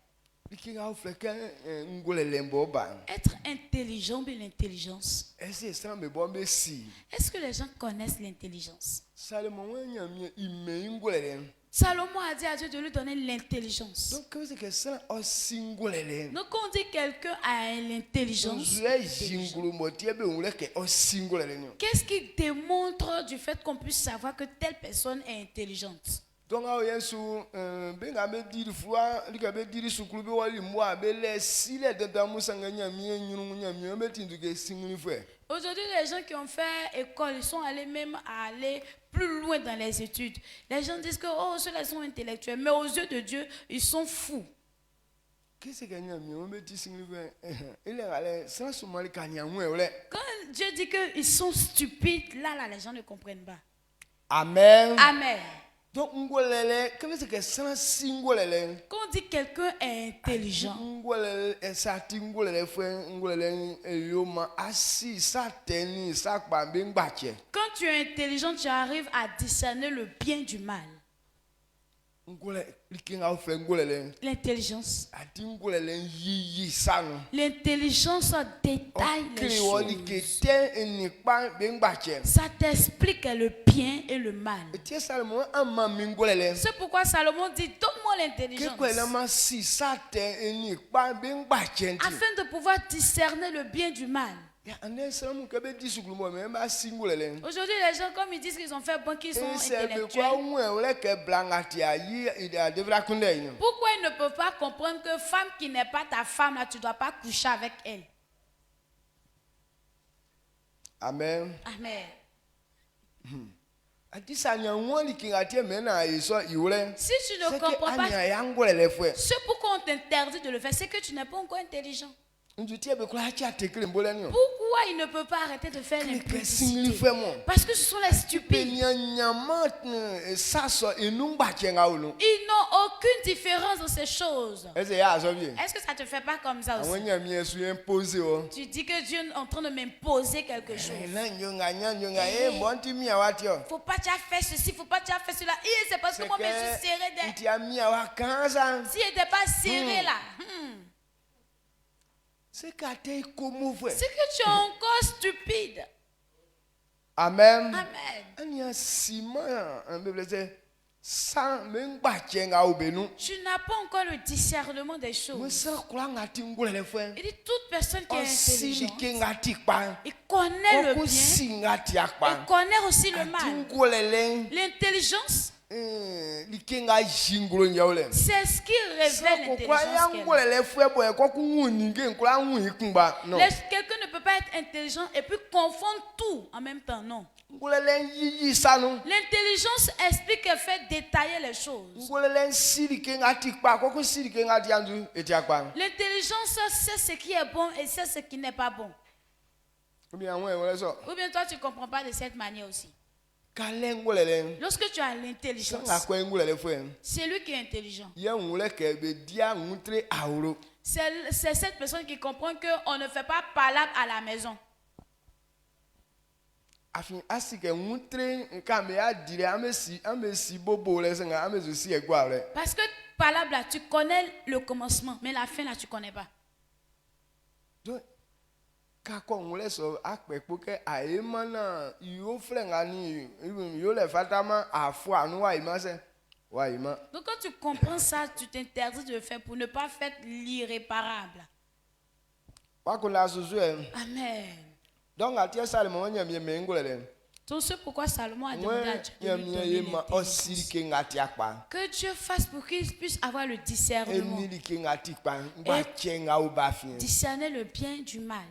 S2: Être
S3: intelligent, bien l'intelligence. Est-ce que les gens connaissent l'intelligence?
S2: Salomon
S3: a dit à Dieu de lui donner l'intelligence. Donc quand on dit quelqu'un a l'intelligence, qu'est-ce qui démontre du fait qu'on puisse savoir que telle personne est intelligente?
S2: Donc,
S3: aujourd'hui, les gens qui ont fait école, ils sont allés même aller plus loin dans les études. Les gens disent que oh, ceux-là sont intellectuels, mais aux yeux de Dieu, ils sont fous. Quand Dieu dit qu'ils sont stupides, là, les gens ne comprennent pas.
S2: Amen.
S3: Amen.
S2: Donc, quand on
S3: dit quelqu'un est intelligent, quand tu es intelligent, tu arrives à discerner le bien du mal. L'intelligence. L'intelligence détaille les choses. Ça t'explique le bien et le mal. C'est pourquoi Salomon dit donne-moi l'intelligence. Afin de pouvoir discerner le bien du mal. Aujourd'hui, les gens, comme ils disent qu'ils ont fait bon, qu'ils sont intellectuels, pourquoi ils ne peuvent pas comprendre que femme qui n'est pas ta femme, là, tu ne dois pas coucher avec elle?
S2: Amen.
S3: Amen.
S2: Si tu ne comprends pas,
S3: c'est pourquoi on t'interdit de le faire, c'est que tu n'es pas encore intelligent. Pourquoi il ne peut pas arrêter de faire l'impudicité? Parce que ce sont les stupides. Ils n'ont aucune différence dans ces choses. Est-ce que ça te fait pas comme ça aussi? Tu dis que Dieu est en train de m'imposer quelque chose. Faut pas tu as fait ceci, faut pas tu as fait cela. C'est parce que moi je suis serré d'elle. Si elle n'était pas serré là.
S2: C'est que tu es
S3: encore stupide.
S2: Amen.
S3: Amen. Tu n'as pas encore le discernement des choses. Il dit toute personne qui est intelligente, il connaît le bien, il connaît aussi le mal. L'intelligence, c'est ce qui révèle l'intelligence. Quelqu'un ne peut pas être intelligent et puis confondre tout en même temps, non. L'intelligence explique et fait détailler les choses. L'intelligence, c'est ce qui est bon et c'est ce qui n'est pas bon. Ou bien toi, tu ne comprends pas de cette manière aussi. Lorsque tu as l'intelligence, c'est lui qui est intelligent. C'est cette personne qui comprend qu'on ne fait pas palabre à la maison.
S2: Parce que
S3: palabre là, tu connais le commencement, mais la fin là, tu ne connais pas. Donc quand tu comprends ça, tu t'interdis de le faire pour ne pas faire l'irréparable.
S2: Amen.
S3: Amen.
S2: Donc,
S3: Donc c'est pourquoi Salomon a demandé à Dieu de lui donner l'intelligence. Que Dieu fasse pour qu'il puisse avoir le discernement. Et discerner le bien du mal.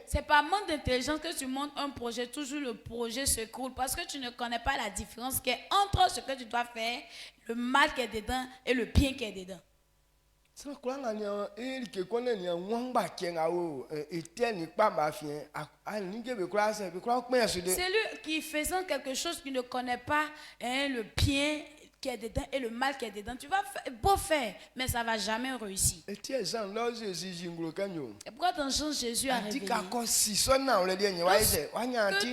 S3: C'est par manque d'intelligence que tu montes un projet, toujours le projet se coule parce que tu ne connais pas la différence qui est entre ce que tu dois faire, le mal qui est dedans et le bien qui est dedans. C'est lui qui faisant quelque chose qui ne connaît pas le bien qui est dedans et le mal qui est dedans. Tu vas beau faire, mais ça ne va jamais réussir. Et pourquoi dans Jean, Jésus a révélé que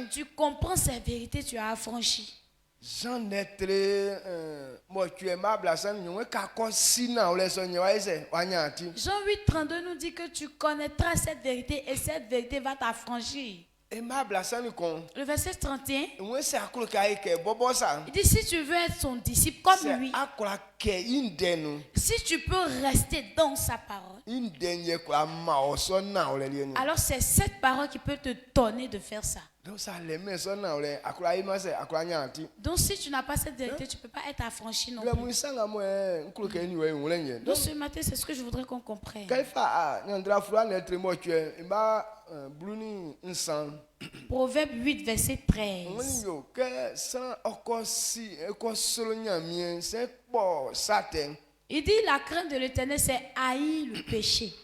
S3: tu comprends ces vérités, tu as affranchi.
S2: Jean 8,
S3: 32 nous dit que tu connaîtras cette vérité et cette vérité va t'affranchir. Le verset 31, il dit si tu veux être son disciple comme lui, si tu peux rester dans sa parole, alors c'est cette parole qui peut te donner de faire ça. Donc si tu n'as pas cette vérité, tu ne peux pas être affranchi non plus. Donc ce matin, c'est ce que je voudrais qu'on comprenne. Proverbe 8, verset 13. Il dit la crainte de l'Éternel, c'est haïr le péché.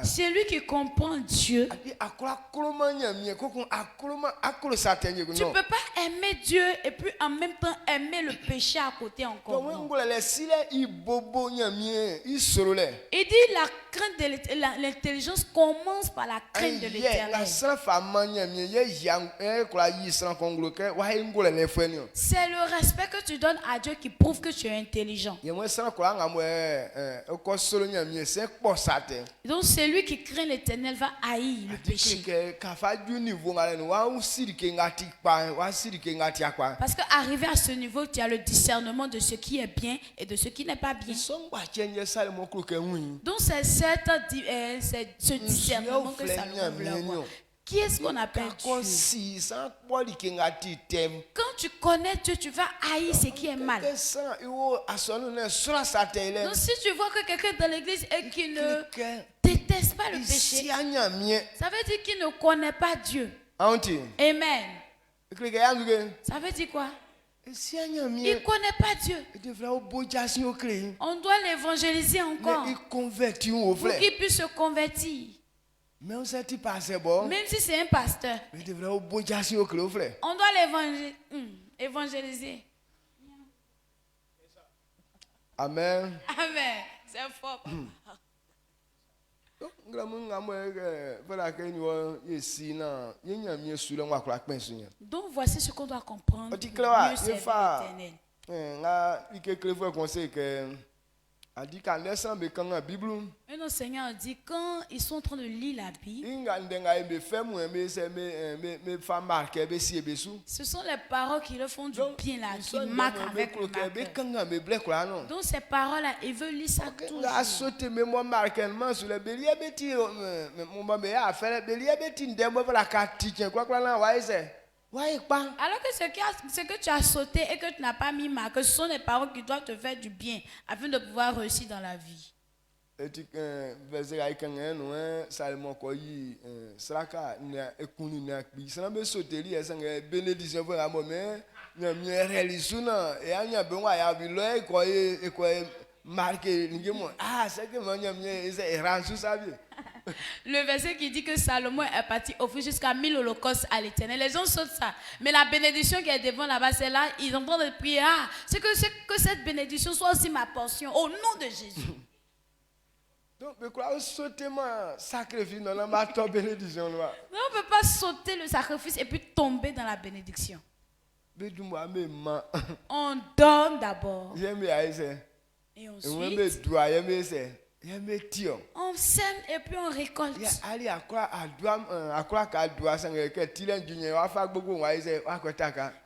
S3: C'est lui qui comprend Dieu. Tu ne peux pas aimer Dieu et puis en même temps aimer le péché à côté encore. Il dit la crainte de l'intelligence commence par la crainte de l'Éternel. C'est le respect que tu donnes à Dieu qui prouve que tu es intelligent. Donc celui qui craint l'Éternel va haïr le péché. Parce qu'arrivé à ce niveau, tu as le discernement de ce qui est bien et de ce qui n'est pas bien. Donc c'est ce discernement que Salomon voulait avoir. Qui est-ce qu'on appelle Dieu? Quand tu connais Dieu, tu vas haïr ce qui est mal. Donc si tu vois que quelqu'un dans l'église et qui ne déteste pas le péché, ça veut dire qu'il ne connaît pas Dieu. Amen. Ça veut dire quoi? Il ne connaît pas Dieu. On doit l'évangéliser encore pour qu'il puisse se convertir. Même si c'est un pasteur, on doit l'évangéliser.
S2: Amen.
S3: Amen. C'est fort. Donc voici ce qu'on doit comprendre. Mieux servir l'Éternel. Un enseignant dit quand ils sont en train de lire la Bible, ce sont les paroles qui leur font du bien là, qui marquent avec le marqueur. Donc ces paroles-là, ils veulent lire ça toujours. Alors que ce que tu as sauté et que tu n'as pas mis marque, ce sont des paroles qui doivent te faire du bien afin de pouvoir réussir dans la vie. Le verset qui dit que Salomon est parti offrir jusqu'à 1000 holocaustes à l'Éternel. Les gens sautent ça. Mais la bénédiction qui est devant là-bas, c'est là, ils ont en train de prier. Ah, c'est que cette bénédiction soit aussi ma portion. Au nom de Jésus.
S2: Donc, sauter ma sacrifice dans la bénédiction.
S3: Non, on ne peut pas sauter le sacrifice et puis tomber dans la bénédiction. On donne d'abord. Et ensuite, On sème et puis on récolte.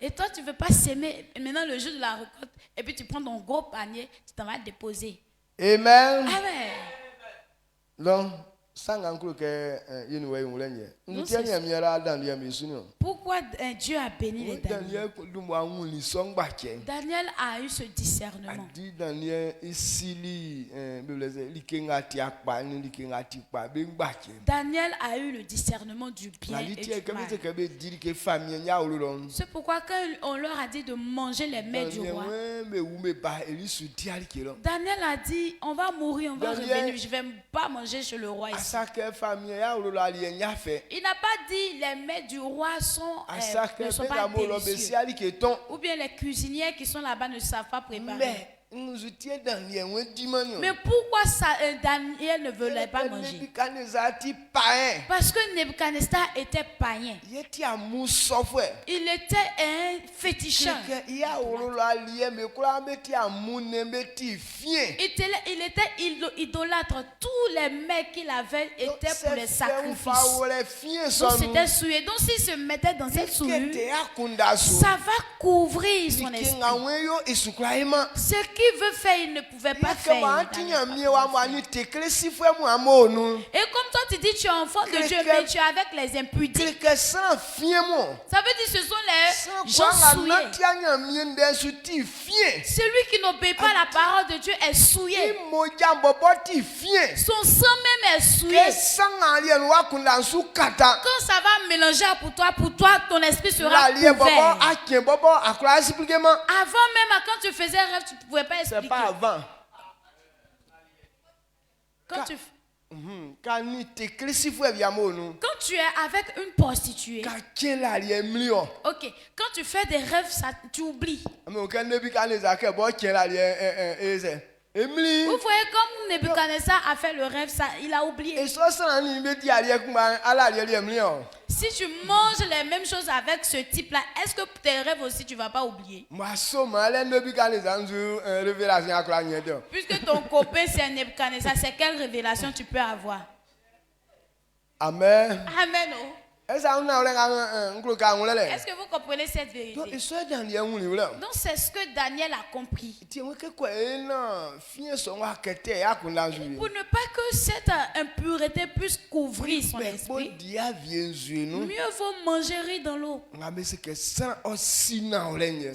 S3: Et toi, tu ne veux pas s'aimer. Maintenant, le jour de la récolte, et puis tu prends ton gros panier, tu t'en vas déposer.
S2: Amen.
S3: Amen.
S2: Donc,
S3: pourquoi Dieu a béni les Daniel? Daniel a eu ce discernement. Daniel a eu le discernement du bien et du mal. C'est pourquoi quand on leur a dit de manger les mets du roi, Daniel a dit, on va mourir, on va revenir, je ne vais pas manger chez le roi ici. Il n'a pas dit les mets du roi ne sont pas délicieux. Ou bien les cuisiniers qui sont là-bas ne savent pas préparer. Mais pourquoi Daniel ne voulait pas manger? Parce que Nebuchadnezzar était païen. Il était un féticheur. Il était idolâtre. Tous les mecs qu'il avait étaient pour les sacrifices. Donc c'était souillé. Donc s'il se mettait dans cette souillure, ça va couvrir son esprit. Ce qu'il veut faire, il ne pouvait pas faire. Et comme toi tu dis tu es enfant de Dieu, mais tu es avec les impudiques. Ça veut dire ce sont les gens souillés. Celui qui n'obéit pas à la parole de Dieu est souillé. Son sang même est souillé. Quand ça va mélanger pour toi, ton esprit sera couvert. Avant même, quand tu faisais rêve, tu ne pouvais pas expliquer.
S2: C'est pas avant.
S3: Quand tu es avec une prostituée, ok, quand tu fais des rêves, tu oublies. Vous voyez comme Nebuchadnezzar a fait le rêve, il a oublié. Si tu manges les mêmes choses avec ce type-là, est-ce que tes rêves aussi tu ne vas pas oublier? Puisque ton copain c'est Nebuchadnezzar, c'est quelle révélation tu peux avoir?
S2: Amen.
S3: Amen. Oh. Est-ce que vous comprenez cette vérité? Donc c'est ce que Daniel a compris. Pour ne pas que cette impureté puisse couvrir son esprit, mieux vaut manger riz dans l'eau.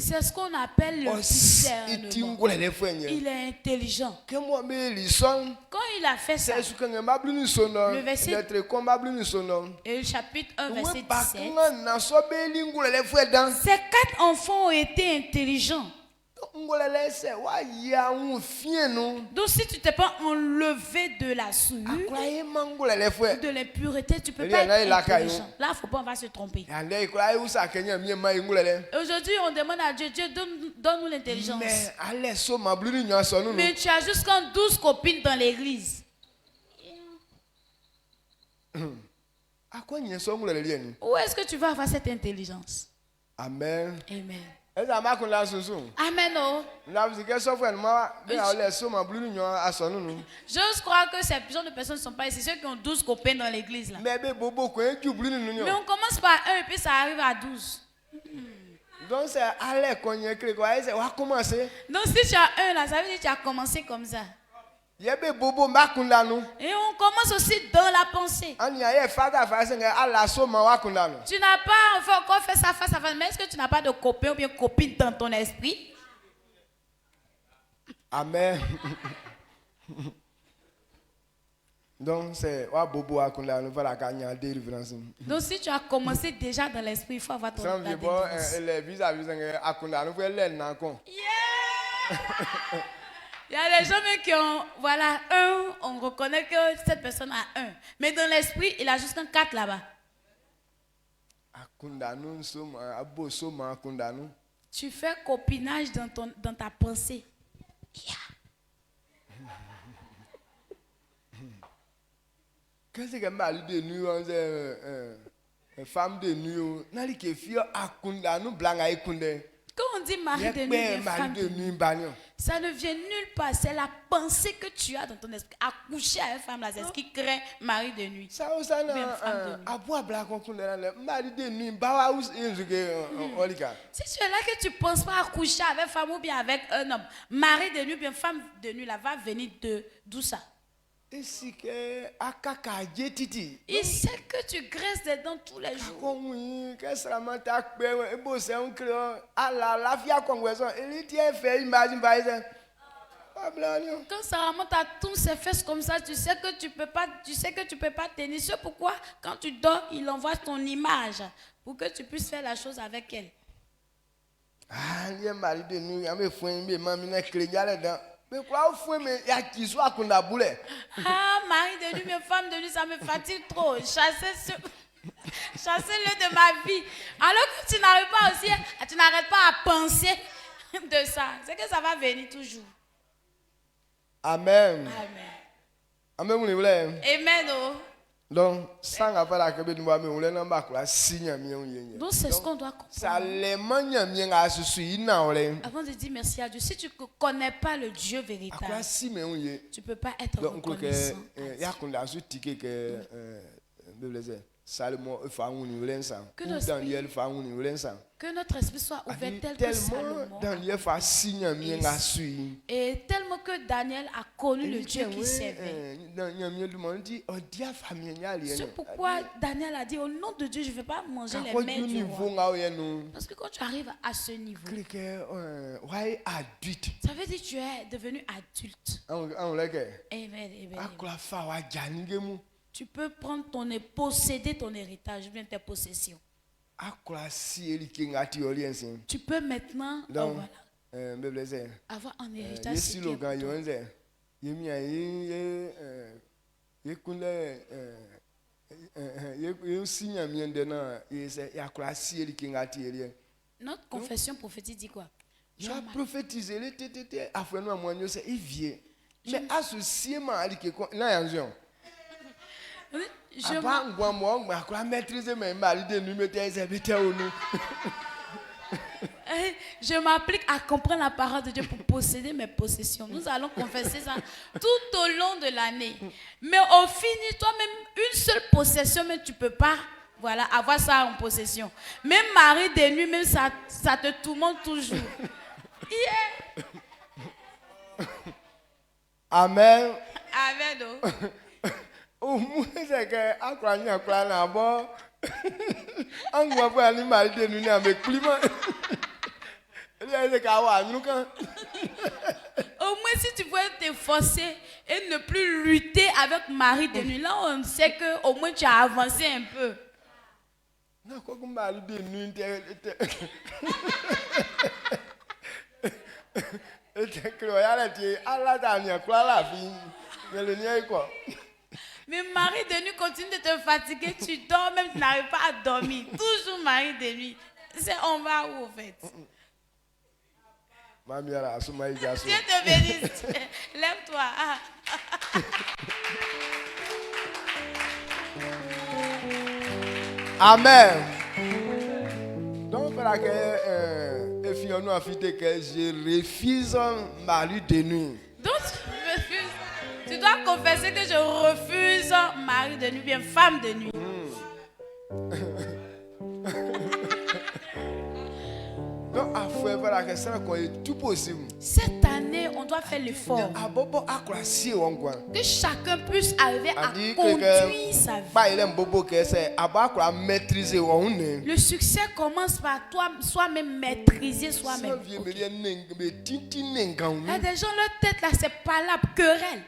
S3: C'est ce qu'on appelle le discernement. Il est intelligent. Quand il a fait ça, le verset et le chapitre 1, verset 17, ces 4 enfants ont été intelligents. Donc si tu t'es pas enlevé de la souillure, de l'impureté, tu peux pas être intelligent. Là, il ne faut pas, on va se tromper. Aujourd'hui, on demande à Dieu, Dieu donne-nous l'intelligence. Mais tu as jusqu'à 12 copines dans l'église. Où est-ce que tu vas avoir cette intelligence?
S2: Amen.
S3: Amen.
S2: Amen.
S3: Oh. J'ose croire que ces genre de personnes ne sont pas ici. Ceux qui ont 12 copains dans l'église là. Mais on commence par 1 et puis ça arrive à 12.
S2: Donc c'est aller qu'on y écrit quoi.
S3: Donc si tu as 1 là, ça veut dire que tu as commencé comme ça. Et on commence aussi dans la pensée. Tu n'as pas encore fait ça face à face, mais est-ce que tu n'as pas de copain ou bien copine dans ton esprit?
S2: Amen. Donc c'est
S3: donc si tu as commencé déjà dans l'esprit, il faut avoir ton délivrance. Il y a des gens qui ont, voilà, 1, on reconnaît que cette personne a 1. Mais dans l'esprit, il a juste un 4 là-bas. Tu fais copinage dans ta pensée. Yeah.
S2: Qu'est-ce que m'a dit de nous, femme de nous,
S3: quand on dit mari de nuit, femme de nuit, Ça ne vient nulle part. C'est la pensée que tu as dans ton esprit. Accoucher à une femme là, c'est ce qui crée mari de nuit.
S2: Ça aussi,
S3: femme de nuit. Si tu es là que tu ne penses pas accoucher avec femme ou bien avec un homme, mari de nuit, bien femme de nuit, là va venir d'où ça? Il sait que tu graisses des dents tous les jours. Quand ça remonte à tous ses fesses comme ça, tu sais que tu peux pas tenir. C'est pourquoi quand tu dors, il envoie ton image pour que tu puisses faire la chose avec elle.
S2: Ah, mari de nuit,
S3: mes femmes de nuit, ça me fatigue trop. Chassez-le de ma vie. Alors que tu n'arrives pas aussi, tu n'arrêtes pas à penser de ça. C'est que ça va venir toujours.
S2: Amen.
S3: Amen.
S2: Amen.
S3: Amen.
S2: Donc, c'est
S3: ce qu'on doit comprendre. Avant de dire merci à Dieu, si tu ne connais pas le Dieu véritable, tu ne peux pas être reconnaissant. Que notre esprit soit ouvert tel que Salomon. Et tellement que Daniel a connu le Dieu qui servait. C'est pourquoi Daniel a dit au nom de Dieu, je ne vais pas manger les mets du roi. Parce que quand tu arrives à ce niveau, ça veut dire que tu es devenu adulte. Amen. Tu peux prendre posséder ton héritage, bien tes possessions. Tu peux maintenant avoir un héritage. Notre confession prophétique dit quoi?
S2: Tu as prophétisé.
S3: Je m'applique à comprendre la parole de Dieu pour posséder mes possessions. Nous allons confesser ça tout au long de l'année. Mais au fini, toi-même, une seule possession, mais tu ne peux pas avoir ça en possession. Même mari de nuit, même ça te tourmente toujours. Yeah.
S2: Amen.
S3: Amen.
S2: Au moins, c'est que à quoi n'y a pas là-bas. On voit pas les mari de nuit avec climat.
S3: Au moins, si tu veux te forcer et ne plus lutter avec mari de nuit, là, on sait que au moins tu as avancé un peu.
S2: Non, quoi que mari de nuit,
S3: mais mari de nuit continue de te fatiguer, tu dors même, tu n'arrives pas à dormir. Toujours mari de nuit. On va où, en fait? Dieu te bénisse. Lève-toi.
S2: Amen. Donc, voilà que je refuse mari de nuit.
S3: Donc, tu dois confesser que je refuse mari de nuit, bien femme de nuit. Cette année, on doit faire l'effort que chacun puisse arriver à conduire sa vie. Le succès commence par toi, soi-même maîtriser soi-même. Okay. Il y a des gens, leur tête là, c'est pas la querelle.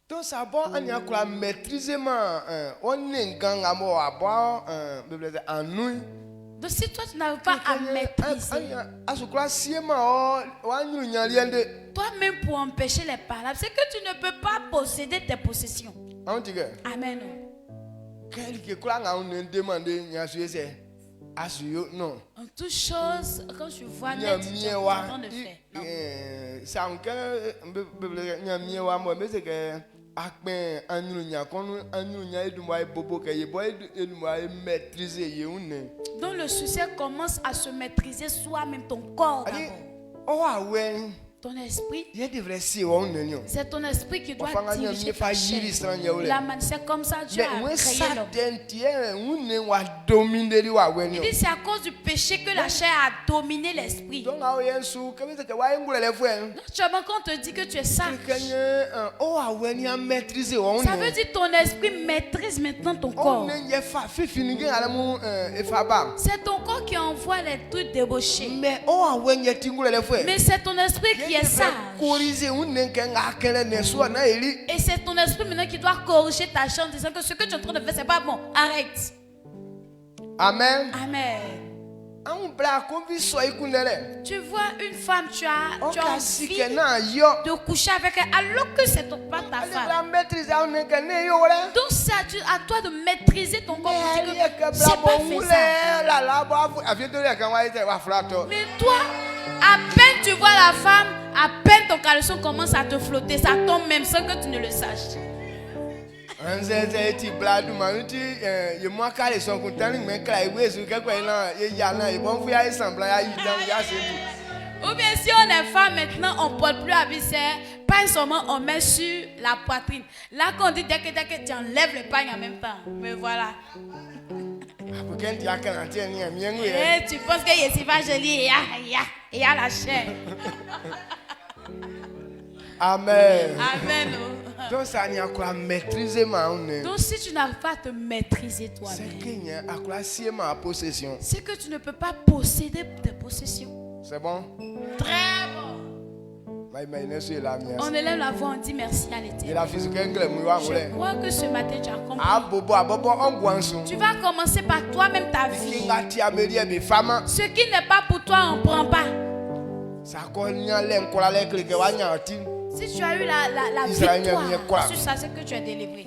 S2: Donc, ça va, on y a quoi maîtriser, on est
S3: donc si toi tu n'arrives pas à maîtriser, toi-même pour empêcher les paroles, c'est que tu ne peux pas posséder tes possessions. Amen. En toute chose, quand je vois net, tu es en train de faire. Donc le succès commence à se maîtriser soi-même, ton corps d'abord. Ton esprit,
S2: c'est
S3: ton esprit qui doit diriger ta chair. C'est comme ça Dieu a créé l'homme. Il dit c'est à cause du péché que la chair a dominé l'esprit. Naturellement, quand on te dit que tu es sage, ça veut dire ton esprit maîtrise maintenant ton corps. C'est ton corps qui envoie les trucs débauchés. Mais c'est ton esprit qui est sage. Et c'est ton esprit maintenant qui doit corriger ta chair en disant que ce que tu es en train de faire, c'est pas bon. Arrête.
S2: Amen.
S3: Amen. Tu vois une femme, tu as envie de coucher avec elle alors que c'est pas ta femme. Donc c'est à toi de maîtriser ton corps pour dire que c'est pas fait ça. Mais toi, à peine tu vois la femme, à peine ton caleçon commence à te flotter, ça tombe même sans que tu ne le saches. Ou bien si on est femme maintenant, on ne porte plus à visser, pas seulement on met sur la poitrine. Là qu'on dit dès que tu enlèves le pagne en même temps. Mais voilà. Et tu penses que je suis pas jolie et il y a la chair.
S2: Amen.
S3: Amen.
S2: Donc
S3: si tu n'arrives pas à te maîtriser toi-même, c'est que tu ne peux pas posséder tes possessions.
S2: C'est bon?
S3: Très bon. On élève la voix, on dit merci à l'Éternel. Je crois que ce matin tu as compris. Tu vas commencer par toi-même ta vie. Ce qui n'est pas pour toi, on ne prend pas. Si tu as eu la victoire sur ça, c'est que tu es délivré.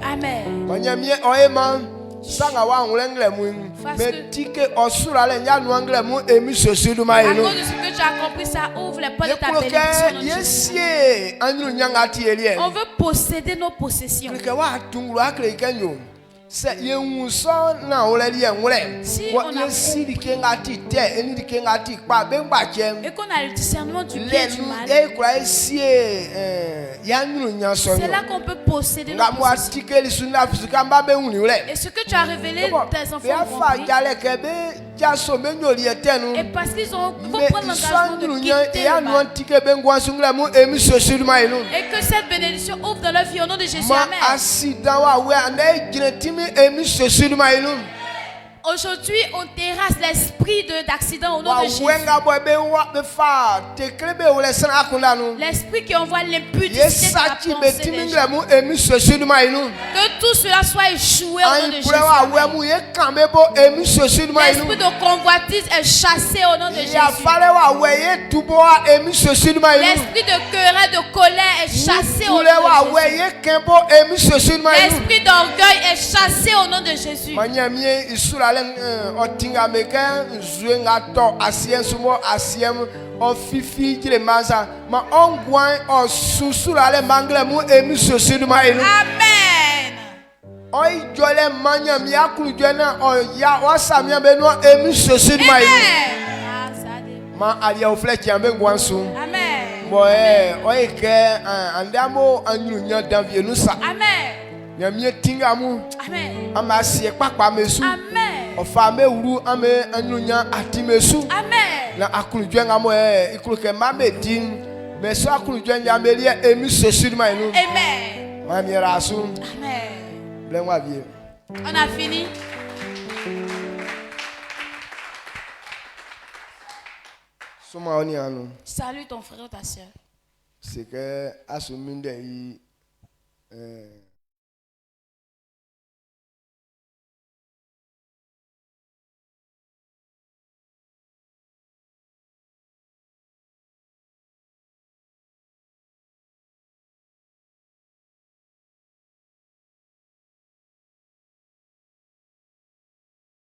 S3: Amen. À cause de ce que tu as compris, ça ouvre les portes de ta bénédiction. On veut posséder nos possessions. Si on a et qu'on a le discernement du bien et du mal, c'est là qu'on peut posséder nos possessions. Et ce que tu as révélé, tes enfants vont comprendre. Et parce qu'ils vont prendre l'engagement de quitter le mal. Et que cette bénédiction ouvre dans leur vie au nom de Jésus. Amen. Aujourd'hui, on terrasse l'esprit d'accident au nom de Jésus. L'esprit qui envoie l'impudicité dans la pensée des gens. Que tout cela soit échoué au nom de Jésus. L'esprit de convoitise est chassé au nom de Jésus. L'esprit de querelle, de colère est chassé au nom de Jésus. L'esprit d'orgueil est chassé au nom de Jésus.
S2: otinga meka nzue ngato asien sumo asiem ofifi jile mansa ma ongwan osusura le mangle mu emi sosudu ma enu.
S3: Amen.
S2: Oi jole manya mi akulu jena o ya wasamia be no emi sosudu ma enu. Ma alia oflechi ambe ngwansu.
S3: Amen.
S2: Boy oike andamo anyunya danvie nusa.
S3: Amen.
S2: Nyamie tinga mu.
S3: Amen.
S2: Amasie papa mesu.
S3: Amen.
S2: Ofame wuru ame anyunya atimesu.
S3: Amen.
S2: Na akunujwe ngamo ikuluke mamedin meso akunujwe nyamelia emi sesuri mainu.
S3: Amen.
S2: Mamiera asu.
S3: Amen.
S2: Blenwa bien.
S3: On a fini.
S2: Soma oni anu.
S3: Salut ton frère ou ta soeur.
S2: C'est que asuminde yi